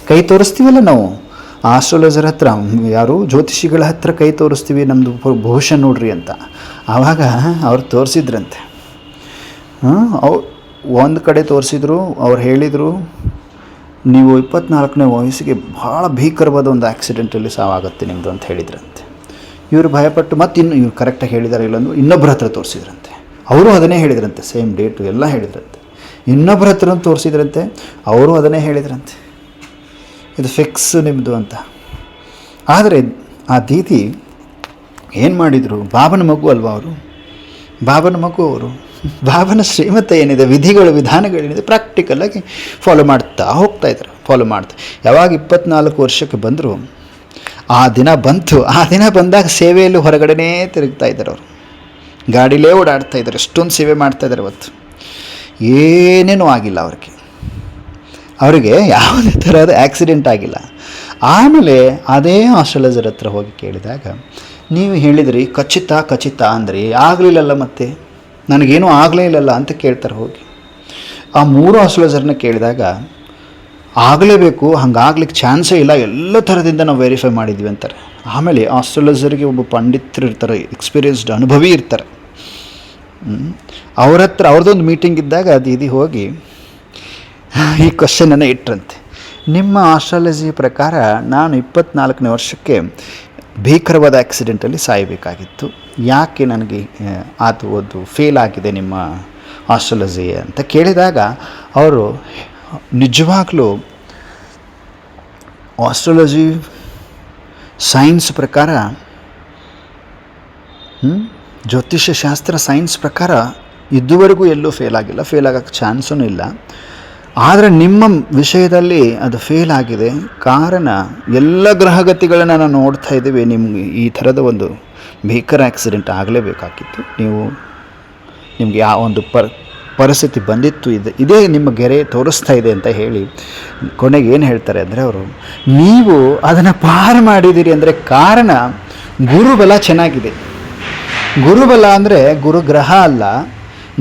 Speaker 1: ಕೈ ತೋರಿಸ್ತೀವಲ್ಲ ನಾವು ಆಸ್ಟ್ರಾಲಜರ್ ಹತ್ರ, ಯಾರು ಜ್ಯೋತಿಷಿಗಳ ಹತ್ರ ಕೈ ತೋರಿಸ್ತೀವಿ ನಮ್ಮದು ಭವಿಷ್ಯ ನೋಡ್ರಿ ಅಂತ. ಆವಾಗ ಅವ್ರು ತೋರಿಸಿದ್ರಂತೆ. ಅವ್ರು ಒಂದು ಕಡೆ ತೋರಿಸಿದ್ರು, ಅವ್ರು ಹೇಳಿದರು ನೀವು 24ನೇ ವಯಸ್ಸಿಗೆ ಭಾಳ ಭೀಕರವಾದ ಒಂದು ಆಕ್ಸಿಡೆಂಟಲ್ಲಿ ಸಾವಾಗುತ್ತೆ ನಿಮ್ಮದು ಅಂತ ಹೇಳಿದ್ರಂತೆ. ಇವರು ಭಯಪಟ್ಟು ಮತ್ತು ಇವ್ರು ಕರೆಕ್ಟಾಗಿ ಹೇಳಿದ್ದಾರೆ ಇಲ್ಲಂದು ಇನ್ನೊಬ್ಬರ ಹತ್ರ ತೋರಿಸಿದ್ರಂತೆ. ಅವರು ಅದನ್ನೇ ಹೇಳಿದ್ರಂತೆ, ಸೇಮ್ ಡೇಟು ಎಲ್ಲ ಹೇಳಿದ್ರಂತೆ. ಇನ್ನೊಬ್ಬರ ಹತ್ರ ತೋರಿಸಿದ್ರಂತೆ, ಅವರು ಅದನ್ನೇ ಹೇಳಿದ್ರಂತೆ, ಇದು ಫಿಕ್ಸ್ ನಿಮ್ಮದು ಅಂತ. ಆದರೆ ಆ ದೀದಿ ಏನು ಮಾಡಿದರು, ಬಾಬನ ಮಗು ಅಲ್ವಾ ಅವರು, ಬಾಬನ ಮಗು ಅವರು. ಬಾಬನ ಶ್ರೀಮತ ಏನಿದೆ, ವಿಧಿಗಳು ವಿಧಾನಗಳೇನಿದೆ ಪ್ರಾಕ್ಟಿಕಲಾಗಿ ಫಾಲೋ ಮಾಡ್ತಾ ಹೋಗ್ತಾಯಿದ್ರು, ಫಾಲೋ ಮಾಡ್ತಾ. ಯಾವಾಗ 24 ವರ್ಷಕ್ಕೆ ಬಂದರು, ಆ ದಿನ ಬಂತು. ಆ ದಿನ ಬಂದಾಗ ಸೇವೆಯಲ್ಲಿ ಹೊರಗಡೆನೇ ತಿರುಗ್ತಾ ಇದ್ದಾರೆ ಅವರು, ಗಾಡಿಲೇ ಓಡಾಡ್ತಾ ಇದ್ದಾರೆ. ಎಷ್ಟೊಂದು ಸೇವೆ ಮಾಡ್ತಾಯಿದ್ದಾರೆ ಇವತ್ತು. ಏನೇನೂ ಆಗಿಲ್ಲ ಅವರಿಗೆ ಯಾವುದೇ ಥರದ ಆ್ಯಕ್ಸಿಡೆಂಟ್ ಆಗಿಲ್ಲ. ಆಮೇಲೆ ಅದೇ ಆಸ್ಟ್ರಾಲಜರ್ ಹತ್ರ ಹೋಗಿ ಕೇಳಿದಾಗ, ನೀವು ಹೇಳಿದ್ರಿ ಖಚಿತ ಅಂದ್ರಿ, ಆಗಲಿಲ್ಲಲ್ಲ, ಮತ್ತೆ ನನಗೇನೂ ಆಗಲೇ ಇಲ್ಲಲ್ಲ ಅಂತ ಕೇಳ್ತಾರೆ ಹೋಗಿ. ಆ 3 ಆಸ್ಟ್ರಾಲಜರ್ನ ಕೇಳಿದಾಗ ಆಗಲೇಬೇಕು, ಹಂಗಾಗ್ಲಿಕ್ಕೆ ಚಾನ್ಸೇ ಇಲ್ಲ, ಎಲ್ಲ ಥರದಿಂದ ನಾವು ವೆರಿಫೈ ಮಾಡಿದ್ವಿ ಅಂತಾರೆ. ಆಮೇಲೆ ಆಸ್ಟ್ರಾಲಜರ್ಗೆ ಒಬ್ಬ ಪಂಡಿತರು ಇರ್ತಾರೆ, ಎಕ್ಸ್ಪೀರಿಯನ್ಸ್ಡ್ ಅನುಭವಿ ಇರ್ತಾರೆ. ಅವ್ರ ಹತ್ರ ಅವ್ರದ್ದೊಂದು ಮೀಟಿಂಗ್ ಇದ್ದಾಗ ಅದು ಹೋಗಿ ಈ ಕ್ವಶನನ್ನು ಇಟ್ಟರಂತೆ, ನಿಮ್ಮ ಆಸ್ಟ್ರಾಲಜಿ ಪ್ರಕಾರ ನಾನು 24ನೇ ವರ್ಷಕ್ಕೆ ಭೀಕರವಾದ ಆಕ್ಸಿಡೆಂಟಲ್ಲಿ ಸಾಯಬೇಕಾಗಿತ್ತು, ಯಾಕೆ ನನಗೆ ಅದು ಫೇಲ್ ಆಗಿದೆ ನಿಮ್ಮ ಆಸ್ಟ್ರಾಲಜಿ ಅಂತ ಕೇಳಿದಾಗ ಅವರು ನಿಜವಾಗ್ಲೂ ಆಸ್ಟ್ರಾಲಜಿ ಸೈನ್ಸ್ ಪ್ರಕಾರ, ಜ್ಯೋತಿಷ್ಯ ಶಾಸ್ತ್ರ ಸೈನ್ಸ್ ಪ್ರಕಾರ ಇದುವರೆಗೂ ಎಲ್ಲೂ ಫೇಲ್ ಆಗಿಲ್ಲ, ಫೇಲ್ ಆಗೋಕ್ಕೆ ಚಾನ್ಸೂ ಇಲ್ಲ. ಆದರೆ ನಿಮ್ಮ ವಿಷಯದಲ್ಲಿ ಅದು ಫೇಲ್ ಆಗಿದೆ. ಕಾರಣ ಎಲ್ಲ ಗ್ರಹಗತಿಗಳನ್ನು ನಾವು ನೋಡ್ತಾ ಇದ್ದೀವಿ, ನಿಮ್ಗೆ ಈ ಥರದ ಒಂದು ಭೀಕರ ಆಕ್ಸಿಡೆಂಟ್ ಆಗಲೇಬೇಕಾಗಿತ್ತು, ನಿಮಗೆ ಆ ಒಂದು ಪರಿಸ್ಥಿತಿ ಬಂದಿತ್ತು, ಇದೇ ನಿಮ್ಮ ಗೆರೆ ತೋರಿಸ್ತಾ ಇದೆ ಅಂತ ಹೇಳಿ ಕೊನೆಗೆ ಏನು ಹೇಳ್ತಾರೆ ಅಂದರೆ ಅವರು, ನೀವು ಅದನ್ನು ಪಾರು ಮಾಡಿದ್ದೀರಿ ಅಂದರೆ ಕಾರಣ ಗುರುಬಲ ಚೆನ್ನಾಗಿದೆ. ಗುರುಬಲ ಅಂದರೆ ಗುರುಗ್ರಹ ಅಲ್ಲ,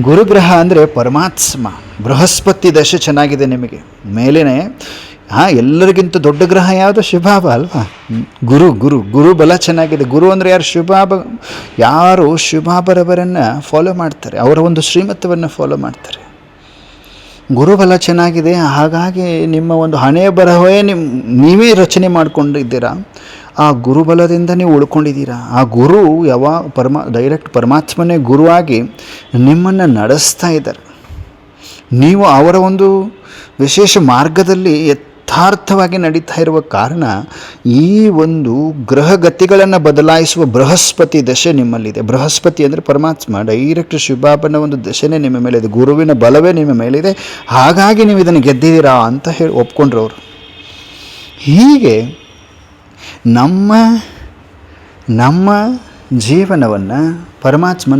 Speaker 1: ಗುರುಗ್ರಹ ಅಂದರೆ ಪರಮಾತ್ಮ, ಬೃಹಸ್ಪತಿ ದಶೆ ಚೆನ್ನಾಗಿದೆ ನಿಮಗೆ ಮೇಲೇನೆ. ಎಲ್ಲರಿಗಿಂತ ದೊಡ್ಡ ಗ್ರಹ ಯಾವುದು? ಶುಭಾಭ ಅಲ್ವಾ? ಗುರು ಬಲ ಚೆನ್ನಾಗಿದೆ. ಗುರು ಅಂದರೆ ಯಾರು ಶುಭಾಭರವರನ್ನು ಫಾಲೋ ಮಾಡ್ತಾರೆ, ಅವರ ಒಂದು ಶ್ರೀಮತವನ್ನು ಫಾಲೋ ಮಾಡ್ತಾರೆ. ಗುರುಬಲ ಚೆನ್ನಾಗಿದೆ, ಹಾಗಾಗಿ ನಿಮ್ಮ ಒಂದು ಹಣೆ ಬರಹವೇ ನೀವೇ ರಚನೆ ಮಾಡಿಕೊಂಡಿದ್ದೀರಾ. ಆ ಗುರುಬಲದಿಂದ ನೀವು ಉಳ್ಕೊಂಡಿದ್ದೀರಾ. ಆ ಗುರು ಡೈರೆಕ್ಟ್ ಪರಮಾತ್ಮನೇ ಗುರುವಾಗಿ ನಿಮ್ಮನ್ನು ನಡೆಸ್ತಾ ಇದ್ದಾರೆ. ನೀವು ಅವರ ಒಂದು ವಿಶೇಷ ಮಾರ್ಗದಲ್ಲಿ ಯಥಾರ್ಥವಾಗಿ ನಡೀತಾ ಇರುವ ಕಾರಣ ಈ ಒಂದು ಗ್ರಹಗತಿಗಳನ್ನು ಬದಲಾಯಿಸುವ ಬೃಹಸ್ಪತಿ ದಶೆ ನಿಮ್ಮಲ್ಲಿದೆ. ಬೃಹಸ್ಪತಿ ಅಂದರೆ ಪರಮಾತ್ಮ, ಡೈರೆಕ್ಟ್ ಶುಭಾಬನ ಒಂದು ದಶೆನೇ ನಿಮ್ಮ ಮೇಲಿದೆ, ಗುರುವಿನ ಬಲವೇ ನಿಮ್ಮ ಮೇಲಿದೆ. ಹಾಗಾಗಿ ನೀವು ಇದನ್ನು ಗೆದ್ದಿದ್ದೀರಾ ಅಂತ ಹೇಳಿ ಒಪ್ಕೊಂಡ್ರು ಅವರು. ಹೀಗೆ ನಮ್ಮ ಜೀವನವನ್ನು ಪರಮಾತ್ಮ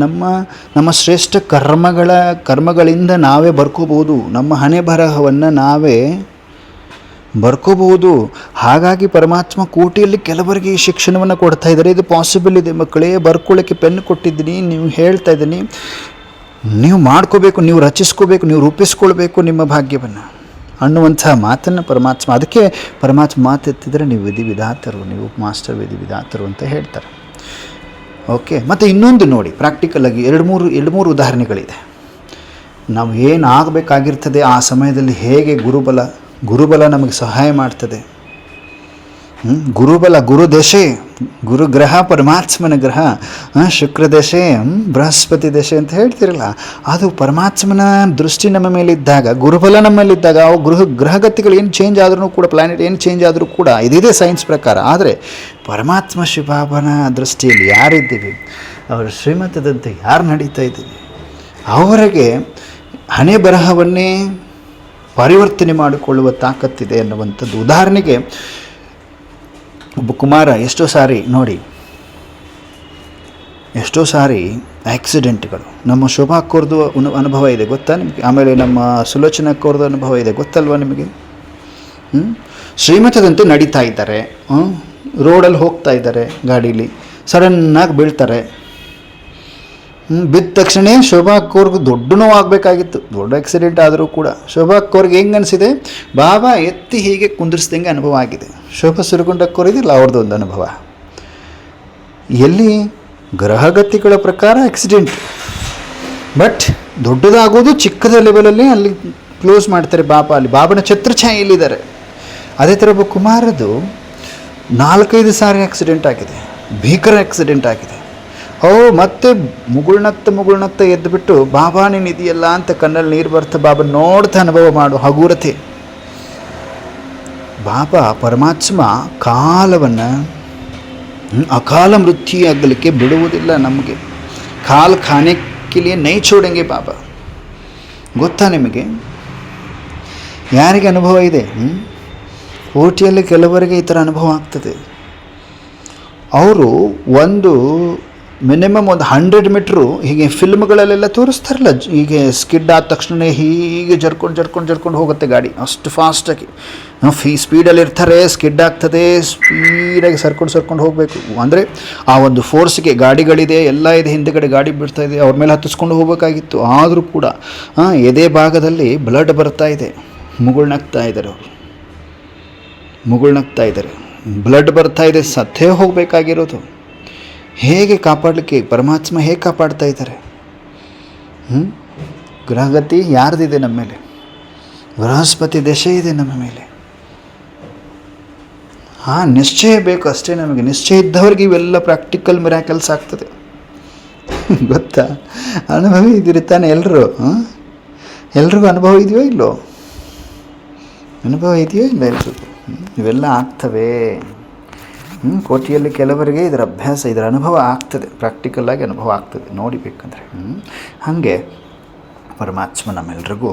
Speaker 1: ನಮ್ಮ ಶ್ರೇಷ್ಠ ಕರ್ಮಗಳಿಂದ ನಾವೇ ಬರ್ಕೋಬೋದು, ನಮ್ಮ ಹಣೆ ಬರಹವನ್ನು ನಾವೇ ಬರ್ಕೋಬಹುದು. ಹಾಗಾಗಿ ಪರಮಾತ್ಮ ಕೋಟಿಯಲ್ಲಿ ಕೆಲವರಿಗೆ ಈ ಶಿಕ್ಷಣವನ್ನು ಕೊಡ್ತಾ ಇದ್ದಾರೆ. ಇದು ಪಾಸಿಬಲ್ ಇದೆ ಮಕ್ಕಳೇ, ಬರ್ಕೊಳ್ಳೋಕ್ಕೆ ಪೆನ್ ಕೊಟ್ಟಿದ್ದೀನಿ, ನೀವು ಹೇಳ್ತಾ ಇದ್ದೀನಿ, ನೀವು ಮಾಡ್ಕೋಬೇಕು, ನೀವು ರಚಿಸ್ಕೋಬೇಕು, ನೀವು ರೂಪಿಸ್ಕೊಳ್ಬೇಕು ನಿಮ್ಮ ಭಾಗ್ಯವನ್ನು ಅನ್ನುವಂಥ ಮಾತನ್ನು ಪರಮಾತ್ಮ, ಅದಕ್ಕೆ ಪರಮಾತ್ಮ ಮಾತೆತ್ತಿದ್ರೆ ನೀವು ವಿಧಿವಿಧಾತರು, ನೀವು ಮಾಸ್ಟರ್ ವಿಧಿವಿಧಾತರು ಅಂತ ಹೇಳ್ತಾರೆ. ಓಕೆ, ಮತ್ತು ಇನ್ನೊಂದು ನೋಡಿ, ಪ್ರಾಕ್ಟಿಕಲಾಗಿ ಎರಡು ಮೂರು ಉದಾಹರಣೆಗಳಿದೆ. ನಾವು ಏನು ಆಗಬೇಕಾಗಿರ್ತದೆ ಆ ಸಮಯದಲ್ಲಿ ಹೇಗೆ ಗುರುಬಲ ನಮಗೆ ಸಹಾಯ ಮಾಡ್ತದೆ. ಗುರುಬಲ, ಗುರುದಶೆ, ಗುರುಗ್ರಹ ಪರಮಾತ್ಮನ ಗ್ರಹ, ಶುಕ್ರ ದಶೆ, ಬೃಹಸ್ಪತಿ ದಶೆ ಅಂತ ಹೇಳ್ತಿರಲ್ಲ, ಅದು ಪರಮಾತ್ಮನ ದೃಷ್ಟಿ ನಮ್ಮ ಮೇಲಿದ್ದಾಗ, ಗುರುಬಲ ನಮ್ಮಲ್ಲಿದ್ದಾಗ, ಅವು ಗ್ರಹಗತಿಗಳು ಏನು ಚೇಂಜ್ ಆದ್ರೂ ಕೂಡ, ಪ್ಲಾನೆಟ್ ಏನು ಚೇಂಜ್ ಆದರೂ ಕೂಡ, ಇದಿದೆ ಸೈನ್ಸ್ ಪ್ರಕಾರ. ಆದರೆ ಪರಮಾತ್ಮ ಶಿವಾಭನ ದೃಷ್ಟಿಯಲ್ಲಿ ಯಾರಿದ್ದೀವಿ, ಅವರ ಶ್ರೀಮತದಂತೆ ಯಾರು ನಡೀತಾ ಇದ್ದೀವಿ, ಅವರಿಗೆ ಹಣೆ ಬರಹವನ್ನೇ ಪರಿವರ್ತನೆ ಮಾಡಿಕೊಳ್ಳುವ ತಾಕತ್ತಿದೆ ಅನ್ನುವಂಥದ್ದು. ಉದಾಹರಣೆಗೆ ಒಬ್ಬ ಕುಮಾರ ಎಷ್ಟೋ ಸಾರಿ ಆಕ್ಸಿಡೆಂಟ್ಗಳು, ನಮ್ಮ ಶೋಭಾ ಅಕ್ಕೋರ್ದು ಅನುಭವ ಇದೆ ಗೊತ್ತಾ ನಿಮಗೆ, ಆಮೇಲೆ ನಮ್ಮ ಸುಲೋಚನಾ ಅಕ್ಕೋರ್ದು ಅನುಭವ ಇದೆ ಗೊತ್ತಲ್ವ ನಿಮಗೆ. ಶ್ರೀಮತದಂತೆ ನಡೀತಾ ಇದ್ದಾರೆ, ರೋಡಲ್ಲಿ ಹೋಗ್ತಾ ಇದ್ದಾರೆ ಗಾಡೀಲಿ, ಸಡನ್ನಾಗಿ ಬೀಳ್ತಾರೆ. ಬಿದ್ದ ತಕ್ಷಣ ಶೋಭಾ ಅಕ್ಕೋರ್ಗೆ ದೊಡ್ಡ ನೋವು ಆಗಬೇಕಾಗಿತ್ತು, ದೊಡ್ಡ ಆಕ್ಸಿಡೆಂಟ್ ಆದರೂ ಕೂಡ ಶೋಭಾ ಅಕ್ಕೋರ್ಗೆ ಹೆಂಗೆ ಅನಿಸಿದೆ, ಬಾಬಾ ಎತ್ತಿ ಹೀಗೆ ಕುಂದಿರಿಸ್ದಂಗೆ ಅನುಭವ ಆಗಿದೆ. ಶೋಭಾ ಸುರಗುಂಡ ಅಕ್ಕೋರಿದಿಲ್ಲ ಅವ್ರದ್ದೊಂದು ಅನುಭವ. ಎಲ್ಲಿ ಗ್ರಹಗತಿಗಳ ಪ್ರಕಾರ ಆಕ್ಸಿಡೆಂಟ್, ಬಟ್ ದೊಡ್ಡದಾಗೋದು ಚಿಕ್ಕದ ಲೆವೆಲಲ್ಲಿ ಅಲ್ಲಿ ಕ್ಲೋಸ್ ಮಾಡ್ತಾರೆ ಬಾಬಾ. ಅಲ್ಲಿ ಬಾಬನ ಛತ್ರಛಾಯೆಯಲ್ಲಿದ್ದಾರೆ. ಅದೇ ಥರ ಒಬ್ಬ ಕುಮಾರದು 4-5 ಸಾರಿ ಆಕ್ಸಿಡೆಂಟ್ ಆಗಿದೆ, ಭೀಕರ ಆಕ್ಸಿಡೆಂಟ್ ಆಗಿದೆ. ಮತ್ತೆ ಮುಗುಳ್ನಗ್ತಾ ಎದ್ದುಬಿಟ್ಟು ಬಾಬಾ ನೀನು ಇದೆಯಲ್ಲ ಅಂತ ಕಣ್ಣಲ್ಲಿ ನೀರು ಬರ್ತಾ ಬಾಬಾ ನೋಡ್ತಾ ಅನುಭವ ಮಾಡು ಹಗುರತೆ. ಬಾಬಾ ಪರಮಾತ್ಮ ಕಾಲವನ್ನು ಅಕಾಲ ಮೃತ್ಯುವಾಗಲಿಕ್ಕೆ ಬಿಡುವುದಿಲ್ಲ ನಮಗೆ. ಕಾಲ್ ಖಾನೆ ಕಿಲಿಯೇ ನೈ ಚೋಡೆಂಗೆ ಬಾಬಾ. ಗೊತ್ತಾ ನಿಮಗೆ? ಯಾರಿಗೆ ಅನುಭವ ಇದೆ? ಕೋಟಿಯಲ್ಲಿ ಕೆಲವರಿಗೆ ಈ ಥರ ಅನುಭವ ಆಗ್ತದೆ. ಅವರು ಮಿನಿಮಮ್ ಒಂದು 100 ಮೀಟ್ರು ಹೀಗೆ ಫಿಲ್ಮ್ಗಳಲ್ಲೆಲ್ಲ ತೋರಿಸ್ತಾರಲ್ಲ, ಹೀಗೆ ಸ್ಕಿಡ್ ಆದ ತಕ್ಷಣ ಹೀಗೆ ಜರ್ಕೊಂಡು ಹೋಗುತ್ತೆ ಗಾಡಿ ಅಷ್ಟು ಫಾಸ್ಟಾಗಿ. ಸ್ಪೀಡಲ್ಲಿ ಇರ್ತಾರೆ, ಸ್ಕಿಡ್ ಆಗ್ತದೆ, ಸ್ಪೀಡಾಗಿ ಸರ್ಕೊಂಡು ಹೋಗಬೇಕು. ಅಂದರೆ ಆ ಒಂದು ಫೋರ್ಸ್ಗೆ ಗಾಡಿಗಳಿದೆ, ಎಲ್ಲ ಇದೆ, ಹಿಂದೆಗಡೆ ಗಾಡಿ ಬಿಡ್ತಾ ಇದೆ, ಅವ್ರ ಮೇಲೆ ಹತ್ತಿಸ್ಕೊಂಡು ಹೋಗಬೇಕಾಗಿತ್ತು. ಆದರೂ ಕೂಡ ಎದೆ ಭಾಗದಲ್ಲಿ ಬ್ಲಡ್ ಬರ್ತಾ ಇದೆ, ಮುಗುಳ್ನಗ್ತಾ ಇದ್ದಾರೆ, ಬ್ಲಡ್ ಬರ್ತಾ ಇದೆ, ಸತ್ತೇ ಹೋಗಬೇಕಾಗಿರೋದು. ಹೇಗೆ ಕಾಪಾಡಲಿಕ್ಕೆ ಪರಮಾತ್ಮ ಹೇಗೆ ಕಾಪಾಡ್ತಾ ಇದ್ದಾರೆ? ಗ್ರಹಗತಿ ಯಾರ್ದಿದೆ ನಮ್ಮ ಮೇಲೆ? ಬೃಹಸ್ಪತಿ ದಶೆ ಇದೆ ನಮ್ಮ ಮೇಲೆ. ನಿಶ್ಚಯ ಬೇಕು ಅಷ್ಟೇ ನಮಗೆ. ನಿಶ್ಚಯ ಇದ್ದವ್ರಿಗೆ ಇವೆಲ್ಲ ಪ್ರಾಕ್ಟಿಕಲ್ ಮಿರಾಕಲ್ಸ್ ಆಗ್ತದೆ. ಗೊತ್ತಾ? ಅನುಭವ ಇದ್ದೀರಿ ತಾನೆ ಎಲ್ಲರೂ? ಎಲ್ರಿಗೂ ಅನುಭವ ಇದೆಯೋ ಇಲ್ಲೋ? ಅನುಭವ ಇದೆಯೋ ಇಲ್ಲ ಎಲ್ರಿಗೂ? ಇವೆಲ್ಲ ಆಗ್ತವೆ. ಕೋಟಿಯಲ್ಲಿ ಕೆಲವರಿಗೆ ಇದರ ಅಭ್ಯಾಸ, ಇದರ ಅನುಭವ ಆಗ್ತದೆ, ಪ್ರಾಕ್ಟಿಕಲ್ಲಾಗಿ ಅನುಭವ ಆಗ್ತದೆ ನೋಡಿಬೇಕಂದ್ರೆ. ಹಾಗೆ ಪರಮಾತ್ಮ ನಮ್ಮೆಲ್ರಿಗೂ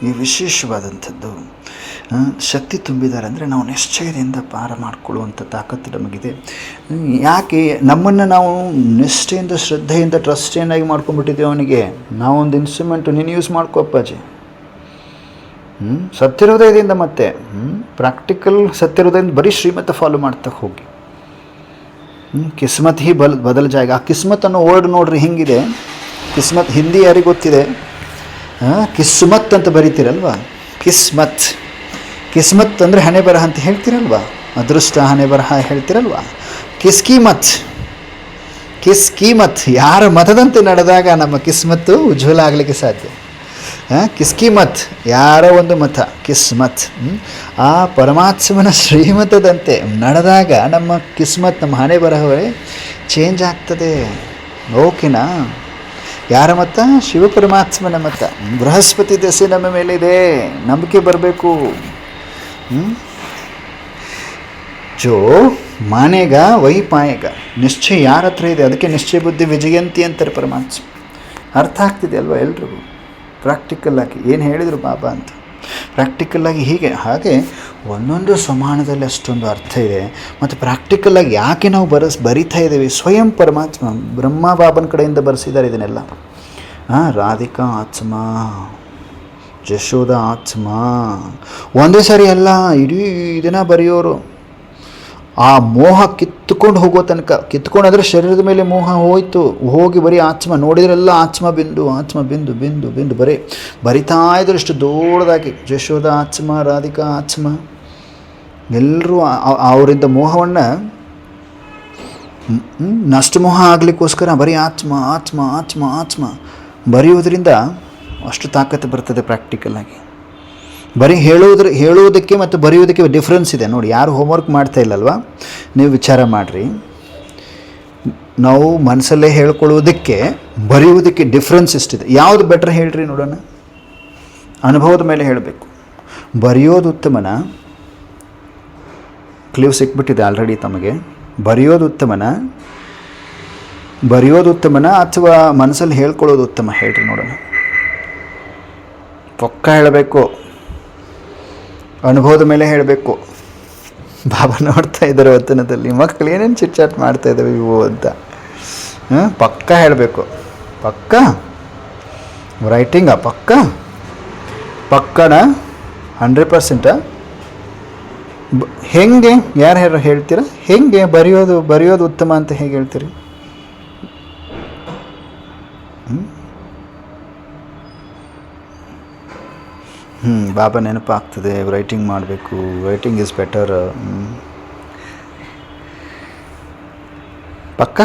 Speaker 1: ಈ ವಿಶೇಷವಾದಂಥದ್ದು ಶಕ್ತಿ ತುಂಬಿದ್ದಾರೆ. ಅಂದರೆ ನಾವು ನಿಶ್ಚಯದಿಂದ ಪಾರ ಮಾಡಿಕೊಳ್ಳುವಂಥ ತಾಕತ್ತು ನಮಗಿದೆ. ಯಾಕೆ ನಮ್ಮನ್ನು ನಾವು ನಿಷ್ಠೆಯಿಂದ ಶ್ರದ್ಧೆಯಿಂದ ಟ್ರಸ್ಟೇನಾಗಿ ಮಾಡ್ಕೊಂಡ್ಬಿಟ್ಟಿದ್ದೇವೆ ಅವನಿಗೆ. ನಾವೊಂದು ಇನ್ಸ್ಟ್ರೂಮೆಂಟು ನೀನು ಯೂಸ್ ಮಾಡ್ಕೋ ಅಪ್ಪಾಜಿ. ಸತ್ಯಹೃದಯದಿಂದ ಮತ್ತೆ ಪ್ರಾಕ್ಟಿಕಲ್ ಸತ್ಯಹೃದಯದಿಂದ ಬರೀ ಶ್ರೀಮತ ಫಾಲೋ ಮಾಡ್ತಾ ಹೋಗಿ. ಕಿಸ್ಮತ್ ಹಿ ಬದಲ್ ಜಾಗ. ಆ ಕಿಸ್ಮತ್ ಅನ್ನೋ ವರ್ಡ್ ನೋಡ್ರಿ ಹೆಂಗಿದೆ. ಕಿಸ್ಮತ್ ಹಿಂದಿ ಯಾರಿಗೆ ಗೊತ್ತಿದೆ? ಕಿಸ್ಮತ್ ಅಂತ ಬರೀತೀರಲ್ವ? ಕಿಸ್ಮತ್ ಅಂದರೆ ಹಣೆ ಬರಹ ಅಂತ ಹೇಳ್ತೀರಲ್ವ? ಅದೃಷ್ಟ ಹಣೆ ಬರಹ ಹೇಳ್ತೀರಲ್ವ? ಕಿಸ್ಕೀಮತ್ ಯಾರ ಮತದಂತೆ ನಡೆದಾಗ ನಮ್ಮ ಕಿಸ್ಮತ್ತು ಉಜ್ವಲ ಆಗಲಿಕ್ಕೆ ಸಾಧ್ಯ. ಕಿಸ್ಕಿಮತ್ ಯಾರೋ ಒಂದು ಮತ, ಕಿಸ್ಮತ್. ಆ ಪರಮಾತ್ಮನ ಶ್ರೀಮತದಂತೆ ನಡೆದಾಗ ನಮ್ಮ ಕಿಸ್ಮತ್, ನಮ್ಮ ಹಣೆ ಬರಹವೇ ಚೇಂಜ್ ಆಗ್ತದೆ. ಓಕೆನಾ? ಯಾರ ಮತ? ಶಿವಪರಮಾತ್ಮನ ಮತ. ಬೃಹಸ್ಪತಿ ದಶೆ ನಮ್ಮ ಮೇಲಿದೆ, ನಂಬಿಕೆ ಬರಬೇಕು. ಜೋ ಮಾನೇಗ ವೈ ಪಾಯೇಗ. ನಿಶ್ಚಯ ಯಾರ ಹತ್ರ ಇದೆ ಅದಕ್ಕೆ ನಿಶ್ಚಯ ಬುದ್ಧಿ ವಿಜಯಂತಿ ಅಂತಾರೆ ಪರಮಾತ್ಮ. ಅರ್ಥ ಆಗ್ತಿದೆ ಅಲ್ವಾ ಎಲ್ರಿಗೂ? ಪ್ರಾಕ್ಟಿಕಲ್ಲಾಗಿ ಏನು ಹೇಳಿದರು ಬಾಬಾ ಅಂತ ಪ್ರಾಕ್ಟಿಕಲ್ಲಾಗಿ ಹಾಗೆ ಒಂದೊಂದು ಸಮಾನದಲ್ಲಿ ಅಷ್ಟೊಂದು ಅರ್ಥ ಇದೆ. ಮತ್ತು ಪ್ರಾಕ್ಟಿಕಲ್ಲಾಗಿ ಯಾಕೆ ನಾವು ಬರಿತಾ ಇದ್ದೀವಿ? ಸ್ವಯಂ ಪರಮಾತ್ಮ ಬ್ರಹ್ಮ ಬಾಬನ ಕಡೆಯಿಂದ ಬರೆಸಿದ್ದಾರೆ ಇದನ್ನೆಲ್ಲ. ರಾಧಿಕಾ ಆತ್ಮ, ಜಶೋಧ ಆತ್ಮ, ಒಂದೇ ಸಾರಿ ಅಲ್ಲ, ಇಡೀ ದಿನ ಬರೆಯೋರು. ಆ ಮೋಹ ಕಿತ್ತುಕೊಂಡು ಹೋಗೋ ತನಕ, ಕಿತ್ಕೊಂಡಾದರೆ ಶರೀರದ ಮೇಲೆ ಮೋಹ ಹೋಗಿ ಬರೀ ಆತ್ಮ ನೋಡಿದ್ರೆಲ್ಲ ಆತ್ಮ ಬಿಂದು ಬರಿತಾ ಇದ್ರು ಇಷ್ಟು ದೊಡ್ಡದಾಗಿ. ಜಶೋಧ ಆತ್ಮ, ರಾಧಿಕಾ ಆತ್ಮ, ಎಲ್ಲರೂ ಅವರಿಂದ ಮೋಹವನ್ನು ನಷ್ಟಮೋಹ ಆಗಲಿಕ್ಕೋಸ್ಕರ ಬರೀ ಆತ್ಮ ಬರೆಯುವುದರಿಂದ ಅಷ್ಟು ತಾಕತ್ತು ಬರ್ತದೆ ಪ್ರಾಕ್ಟಿಕಲ್ಲಾಗಿ. ಬರೀ ಹೇಳುವುದಕ್ಕೆ ಮತ್ತು ಬರೆಯುವುದಕ್ಕೆ ಡಿಫ್ರೆನ್ಸ್ ಇದೆ ನೋಡಿ. ಯಾರು ಹೋಮ್ವರ್ಕ್ ಮಾಡ್ತಾ ಇಲ್ಲಲ್ವ, ನೀವು ವಿಚಾರ ಮಾಡಿರಿ. ನಾವು ಮನಸ್ಸಲ್ಲೇ ಹೇಳ್ಕೊಳ್ಳೋದಕ್ಕೆ ಬರೆಯುವುದಕ್ಕೆ ಡಿಫ್ರೆನ್ಸ್ ಎಷ್ಟಿದೆ? ಯಾವುದು ಬೆಟ್ರ್ ಹೇಳ್ರಿ ನೋಡೋಣ. ಅನುಭವದ ಮೇಲೆ ಹೇಳಬೇಕು. ಬರೆಯೋದು ಉತ್ತಮನ? ಕ್ಲೀವ್ ಸಿಕ್ಬಿಟ್ಟಿದೆ ಆಲ್ರೆಡಿ ತಮಗೆ. ಬರೆಯೋದು ಉತ್ತಮನ ಅಥವಾ ಮನಸ್ಸಲ್ಲಿ ಹೇಳ್ಕೊಳ್ಳೋದು ಉತ್ತಮ? ಹೇಳ್ರಿ ನೋಡೋಣ. ಪಕ್ಕ ಹೇಳಬೇಕು, ಅನುಭವದ ಮೇಲೆ ಹೇಳಬೇಕು. ಬಾಬಾ ನೋಡ್ತಾ ಇದ್ದಾರೆ ವತನದಲ್ಲಿ, ಮಕ್ಕಳು ಏನೇನು ಚಿಟ್ಚಾಟ್ ಮಾಡ್ತಾ ಇದ್ದಾವೆ ಇವು ಅಂತ. ಪಕ್ಕ ಹೇಳಬೇಕು. ಪಕ್ಕ ರೈಟಿಂಗಾ? ಪಕ್ಕನ 100%? ಹೆಂಗೆ ಯಾರು ಹೇಳ್ತೀರಾ? ಹೆಂಗೆ ಬರೆಯೋದು ಉತ್ತಮ ಅಂತ ಹೇಗೆ ಹೇಳ್ತೀರಿ? ಬಾಬಾ ನೆನಪಾಗ್ತದೆ, ರೈಟಿಂಗ್ ಮಾಡಬೇಕು, ರೈಟಿಂಗ್ ಈಸ್ ಬೆಟರ್. ಪಕ್ಕ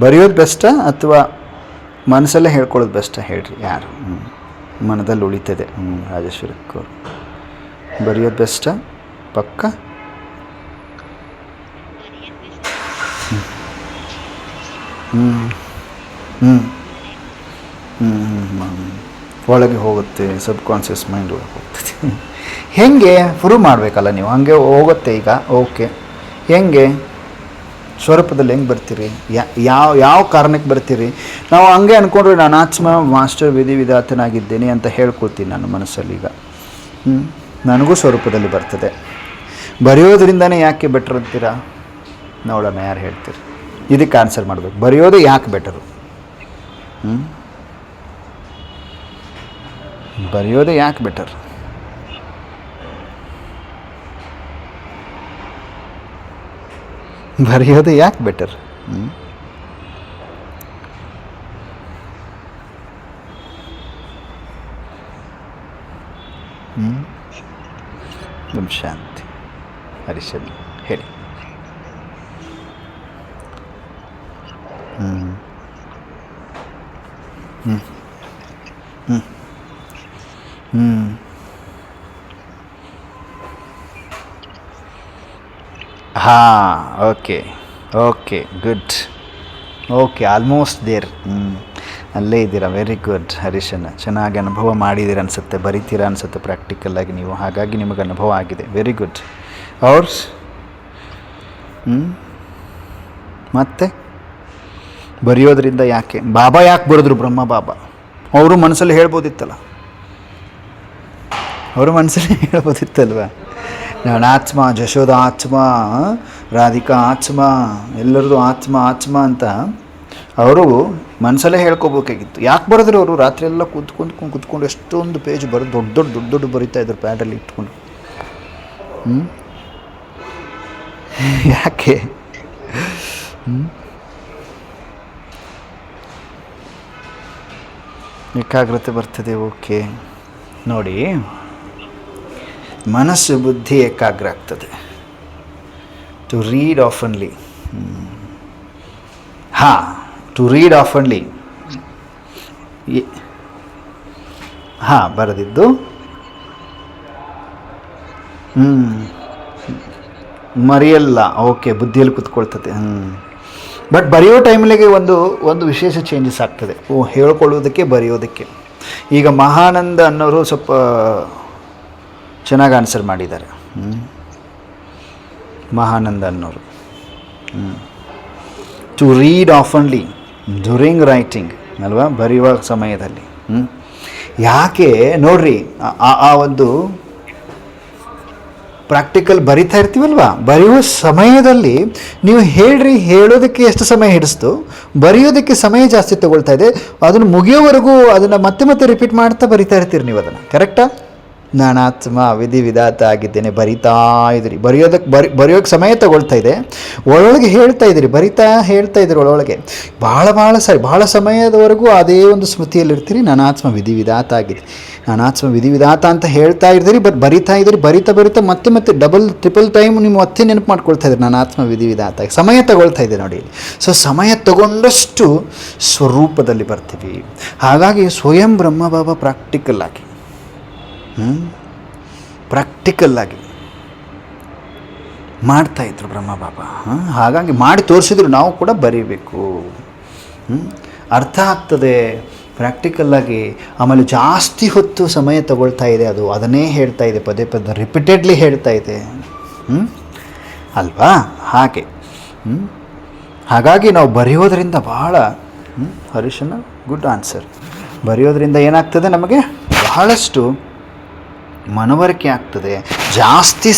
Speaker 1: ಬರೆಯೋದು ಬೆಸ್ಟಾ ಅಥವಾ ಮನಸ್ಸಲ್ಲೇ ಹೇಳ್ಕೊಳ್ಳೋದು ಬೆಸ್ಟಾ ಹೇಳ್ರಿ? ಯಾರು ಮನದಲ್ಲಿ ಉಳಿತದೆ? ರಾಜೇಶ್ವರಕ್ಕವರು ಬರೆಯೋದು ಬೆಸ್ಟಾ? ಪಕ್ಕ ಒಳಗೆ ಹೋಗುತ್ತೆ, ಸಬ್ ಕಾನ್ಷಿಯಸ್ ಮೈಂಡ್ ಒಳಗೆ ಹೋಗ್ತದೆ. ಹೆಂಗೆ ಪ್ರೂವ್ ಮಾಡಬೇಕಲ್ಲ ನೀವು? ಹಾಗೆ ಹೋಗುತ್ತೆ ಈಗ. ಓಕೆ, ಹೆಂಗೆ ಸ್ವರೂಪದಲ್ಲಿ ಹೆಂಗೆ ಬರ್ತೀರಿ? ಯಾವ ಕಾರಣಕ್ಕೆ ಬರ್ತೀರಿ? ನಾವು ಹಂಗೆ ಅಂದ್ಕೊಂಡ್ರೆ ನಾನು ಆತ್ಮ ಮಾಸ್ಟರ್ ವಿಧಿವಿಧಾತನಾಗಿದ್ದೇನೆ ಅಂತ ಹೇಳ್ಕೊಳ್ತೀನಿ ನಾನು ಮನಸ್ಸಲ್ಲಿ. ಈಗ ನನಗೂ ಸ್ವರೂಪದಲ್ಲಿ ಬರ್ತದೆ. ಬರೆಯೋದ್ರಿಂದನೇ ಯಾಕೆ ಬೆಟ್ರ್ ಅಂತೀರಾ? ನೋಡೋಣ ಯಾರು ಹೇಳ್ತೀರಿ. ಇದಕ್ಕೆ ಆನ್ಸರ್ ಮಾಡಬೇಕು. ಬರೆಯೋದು ಯಾಕೆ ಬೆಟರು? ಬರೆಯೋದೇ ಯಾಕೆ ಬೆಟರ್? ಬರೆಯೋದು ಯಾಕೆ ಬೆಟರ್? ನಮ್ಮ ಶಾಂತಿ ಹರಿಶನ್ ಹೇಳಿ. ಹಾಂ, okay good. Okay, almost there. ಅಲ್ಲೇ ಇದ್ದೀರಾ. ವೆರಿ ಗುಡ್ ಹರೀಶಣ್ಣ. ಚೆನ್ನಾಗಿ ಅನುಭವ ಮಾಡಿದ್ದೀರ ಅನಿಸುತ್ತೆ, ಬರಿತೀರಾ ಅನಿಸುತ್ತೆ ಪ್ರಾಕ್ಟಿಕಲ್ಲಾಗಿ ನೀವು. ಹಾಗಾಗಿ ನಿಮಗೆ ಅನುಭವ ಆಗಿದೆ. Very good. ಅವ್ರ್ಸ್ ಮತ್ತೆ ಬರೆಯೋದ್ರಿಂದ ಯಾಕೆ? ಬಾಬಾ ಯಾಕೆ ಬರೆದ್ರು? ಬ್ರಹ್ಮ ಬಾಬಾ ಅವರು ಮನಸ್ಸಲ್ಲಿ ಹೇಳ್ಬೋದಿತ್ತಲ್ಲ, ನಾನು ಆತ್ಮ, ಜಶೋದ ಆತ್ಮ, ರಾಧಿಕಾ ಆತ್ಮ, ಎಲ್ಲರದು ಆತ್ಮ ಅಂತ ಅವರು ಮನಸ್ಸಲ್ಲೇ ಹೇಳ್ಕೊಬೇಕಾಗಿತ್ತು. ಯಾಕೆ ಬರೆದ್ರು ಅವರು? ರಾತ್ರಿ ಎಲ್ಲ ಕೂತ್ಕೊಂಡು ಎಷ್ಟೊಂದು ಪೇಜ್ ಬರೆದು ದೊಡ್ಡ ಬರಿತಾ ಇದ್ರು ಪ್ಯಾಡಲ್ಲಿ ಇಟ್ಕೊಂಡು. ಯಾಕೆ? ಏಕಾಗ್ರತೆ ಬರ್ತದೆ. ಓಕೆ, ನೋಡಿ, ಮನಸ್ಸು ಬುದ್ಧಿ ಏಕಾಗ್ರ ಆಗ್ತದೆ. ಟು ರೀಡ್ ಆಫನ್ಲಿ. ಟು ರೀಡ್ ಆಫನ್ಲಿ. ಬರೆದಿದ್ದು ಮರೆಯಲ್ಲ. ಓಕೆ, ಬುದ್ಧಿಯಲ್ಲಿ ಕೂತ್ಕೊಳ್ತದೆ. ಬಟ್ ಬರೆಯೋ ಟೈಮ್ಲಿಗೆ ಒಂದು ವಿಶೇಷ ಚೇಂಜಸ್ ಆಗ್ತದೆ. ಹೇಳ್ಕೊಳ್ಳೋದಕ್ಕೆ ಬರೆಯೋದಕ್ಕೆ. ಈಗ ಮಹಾನಂದ ಅನ್ನೋರು ಸ್ವಲ್ಪ ಚೆನ್ನಾಗಿ ಆನ್ಸರ್ ಮಾಡಿದ್ದಾರೆ. ಮಹಾನಂದ ಅನ್ನೋರು ಟು ರೀಡ್ ಆಫನ್ಲಿ ಡ್ಯೂರಿಂಗ್ ರೈಟಿಂಗ್ ಅಲ್ವಾ, ಬರೆಯುವ ಸಮಯದಲ್ಲಿ. ಯಾಕೆ ನೋಡ್ರಿ, ಆ ಒಂದು ಪ್ರಾಕ್ಟಿಕಲ್ ಬರಿತಾ ಇರ್ತೀವಲ್ವಾ, ಬರೆಯುವ ಸಮಯದಲ್ಲಿ ನೀವು ಹೇಳೋದಕ್ಕೆ ಎಷ್ಟು ಸಮಯ ಹಿಡಿಸ್ತು, ಬರೆಯೋದಕ್ಕೆ ಸಮಯ ಜಾಸ್ತಿ ತಗೊಳ್ತಾ ಇದೆ. ಅದನ್ನು ಮುಗಿಯೋವರೆಗೂ ಅದನ್ನು ಮತ್ತೆ ರಿಪೀಟ್ ಮಾಡ್ತಾ ಬರಿತಾ ಇರ್ತೀರಿ ನೀವು ಅದನ್ನು. ಕರೆಕ್ಟಾ? ನಾನಾತ್ಮ ವಿಧಿವಿಧಾತ ಆಗಿದ್ದೇನೆ ಬರಿತಾ ಇದ್ದೀರಿ. ಬರೆಯೋಕ್ಕೆ ಸಮಯ ತಗೊಳ್ತಾ ಇದೆ, ಒಳೊಳಗೆ ಹೇಳ್ತಾ ಇದ್ದೀರಿ, ಹೇಳ್ತಾ ಇದ್ದೀರಿ ಒಳೊಳಗೆ. ಭಾಳ ಸಮಯದವರೆಗೂ ಅದೇ ಒಂದು ಸ್ಮೃತಿಯಲ್ಲಿರ್ತೀರಿ. ನಾನಾತ್ಮ ವಿಧಿವಿಧಾತ ಆಗಿದೆ, ನಾನಾತ್ಮ ವಿಧಿವಿಧಾತ ಅಂತ ಹೇಳ್ತಾ ಇದ್ದೀರಿ. ಬರಿತಾ ಇದ್ದೀರಿ. ಬರಿತಾ ಮತ್ತೆ ಡಬಲ್ ಟ್ರಿಪಲ್ ಟೈಮ್ ನೀವು ಮತ್ತೆ ನೆನಪು ಮಾಡ್ಕೊಳ್ತಾ ಇದ್ದೀರಿ. ನಾನಾತ್ಮ ವಿಧಿವಿಧಾತ ಸಮಯ ತಗೊಳ್ತಾ ಇದೆ ನೋಡಿ. ಸೊ ಸಮಯ ತಗೊಂಡಷ್ಟು ಸ್ವರೂಪದಲ್ಲಿ ಬರ್ತೀವಿ. ಹಾಗಾಗಿ ಸ್ವಯಂ ಬ್ರಹ್ಮಬಾಬಾ ಪ್ರಾಕ್ಟಿಕಲ್ಲಾಗಿ ಮಾಡ್ತಾಯಿದ್ರು ಬ್ರಹ್ಮಬಾಬಾ. ಹಾಗಾಗಿ ಮಾಡಿ ತೋರಿಸಿದ್ರು. ನಾವು ಕೂಡ ಬರೀಬೇಕು. ಅರ್ಥ ಆಗ್ತದೆ ಪ್ರಾಕ್ಟಿಕಲ್ಲಾಗಿ. ಆಮೇಲೆ ಜಾಸ್ತಿ ಹೊತ್ತು ಸಮಯ ತಗೊಳ್ತಾ ಇದೆ. ಅದನ್ನೇ ಹೇಳ್ತಾ ಇದೆ, ಪದೇ ರಿಪೀಟೆಡ್ಲಿ ಹೇಳ್ತಾ ಇದೆ ಅಲ್ವಾ? ಹಾಗಾಗಿ ನಾವು ಬರೆಯೋದ್ರಿಂದ ಬಹಳ ಹರೀಶನ ಗುಡ್ ಆನ್ಸರ್. ಬರೆಯೋದ್ರಿಂದ ಏನಾಗ್ತದೆ, ನಮಗೆ ಬಹಳಷ್ಟು ಮನವರಿಕೆ ಆಗ್ತದೆ. ಜಾಸ್ತಿ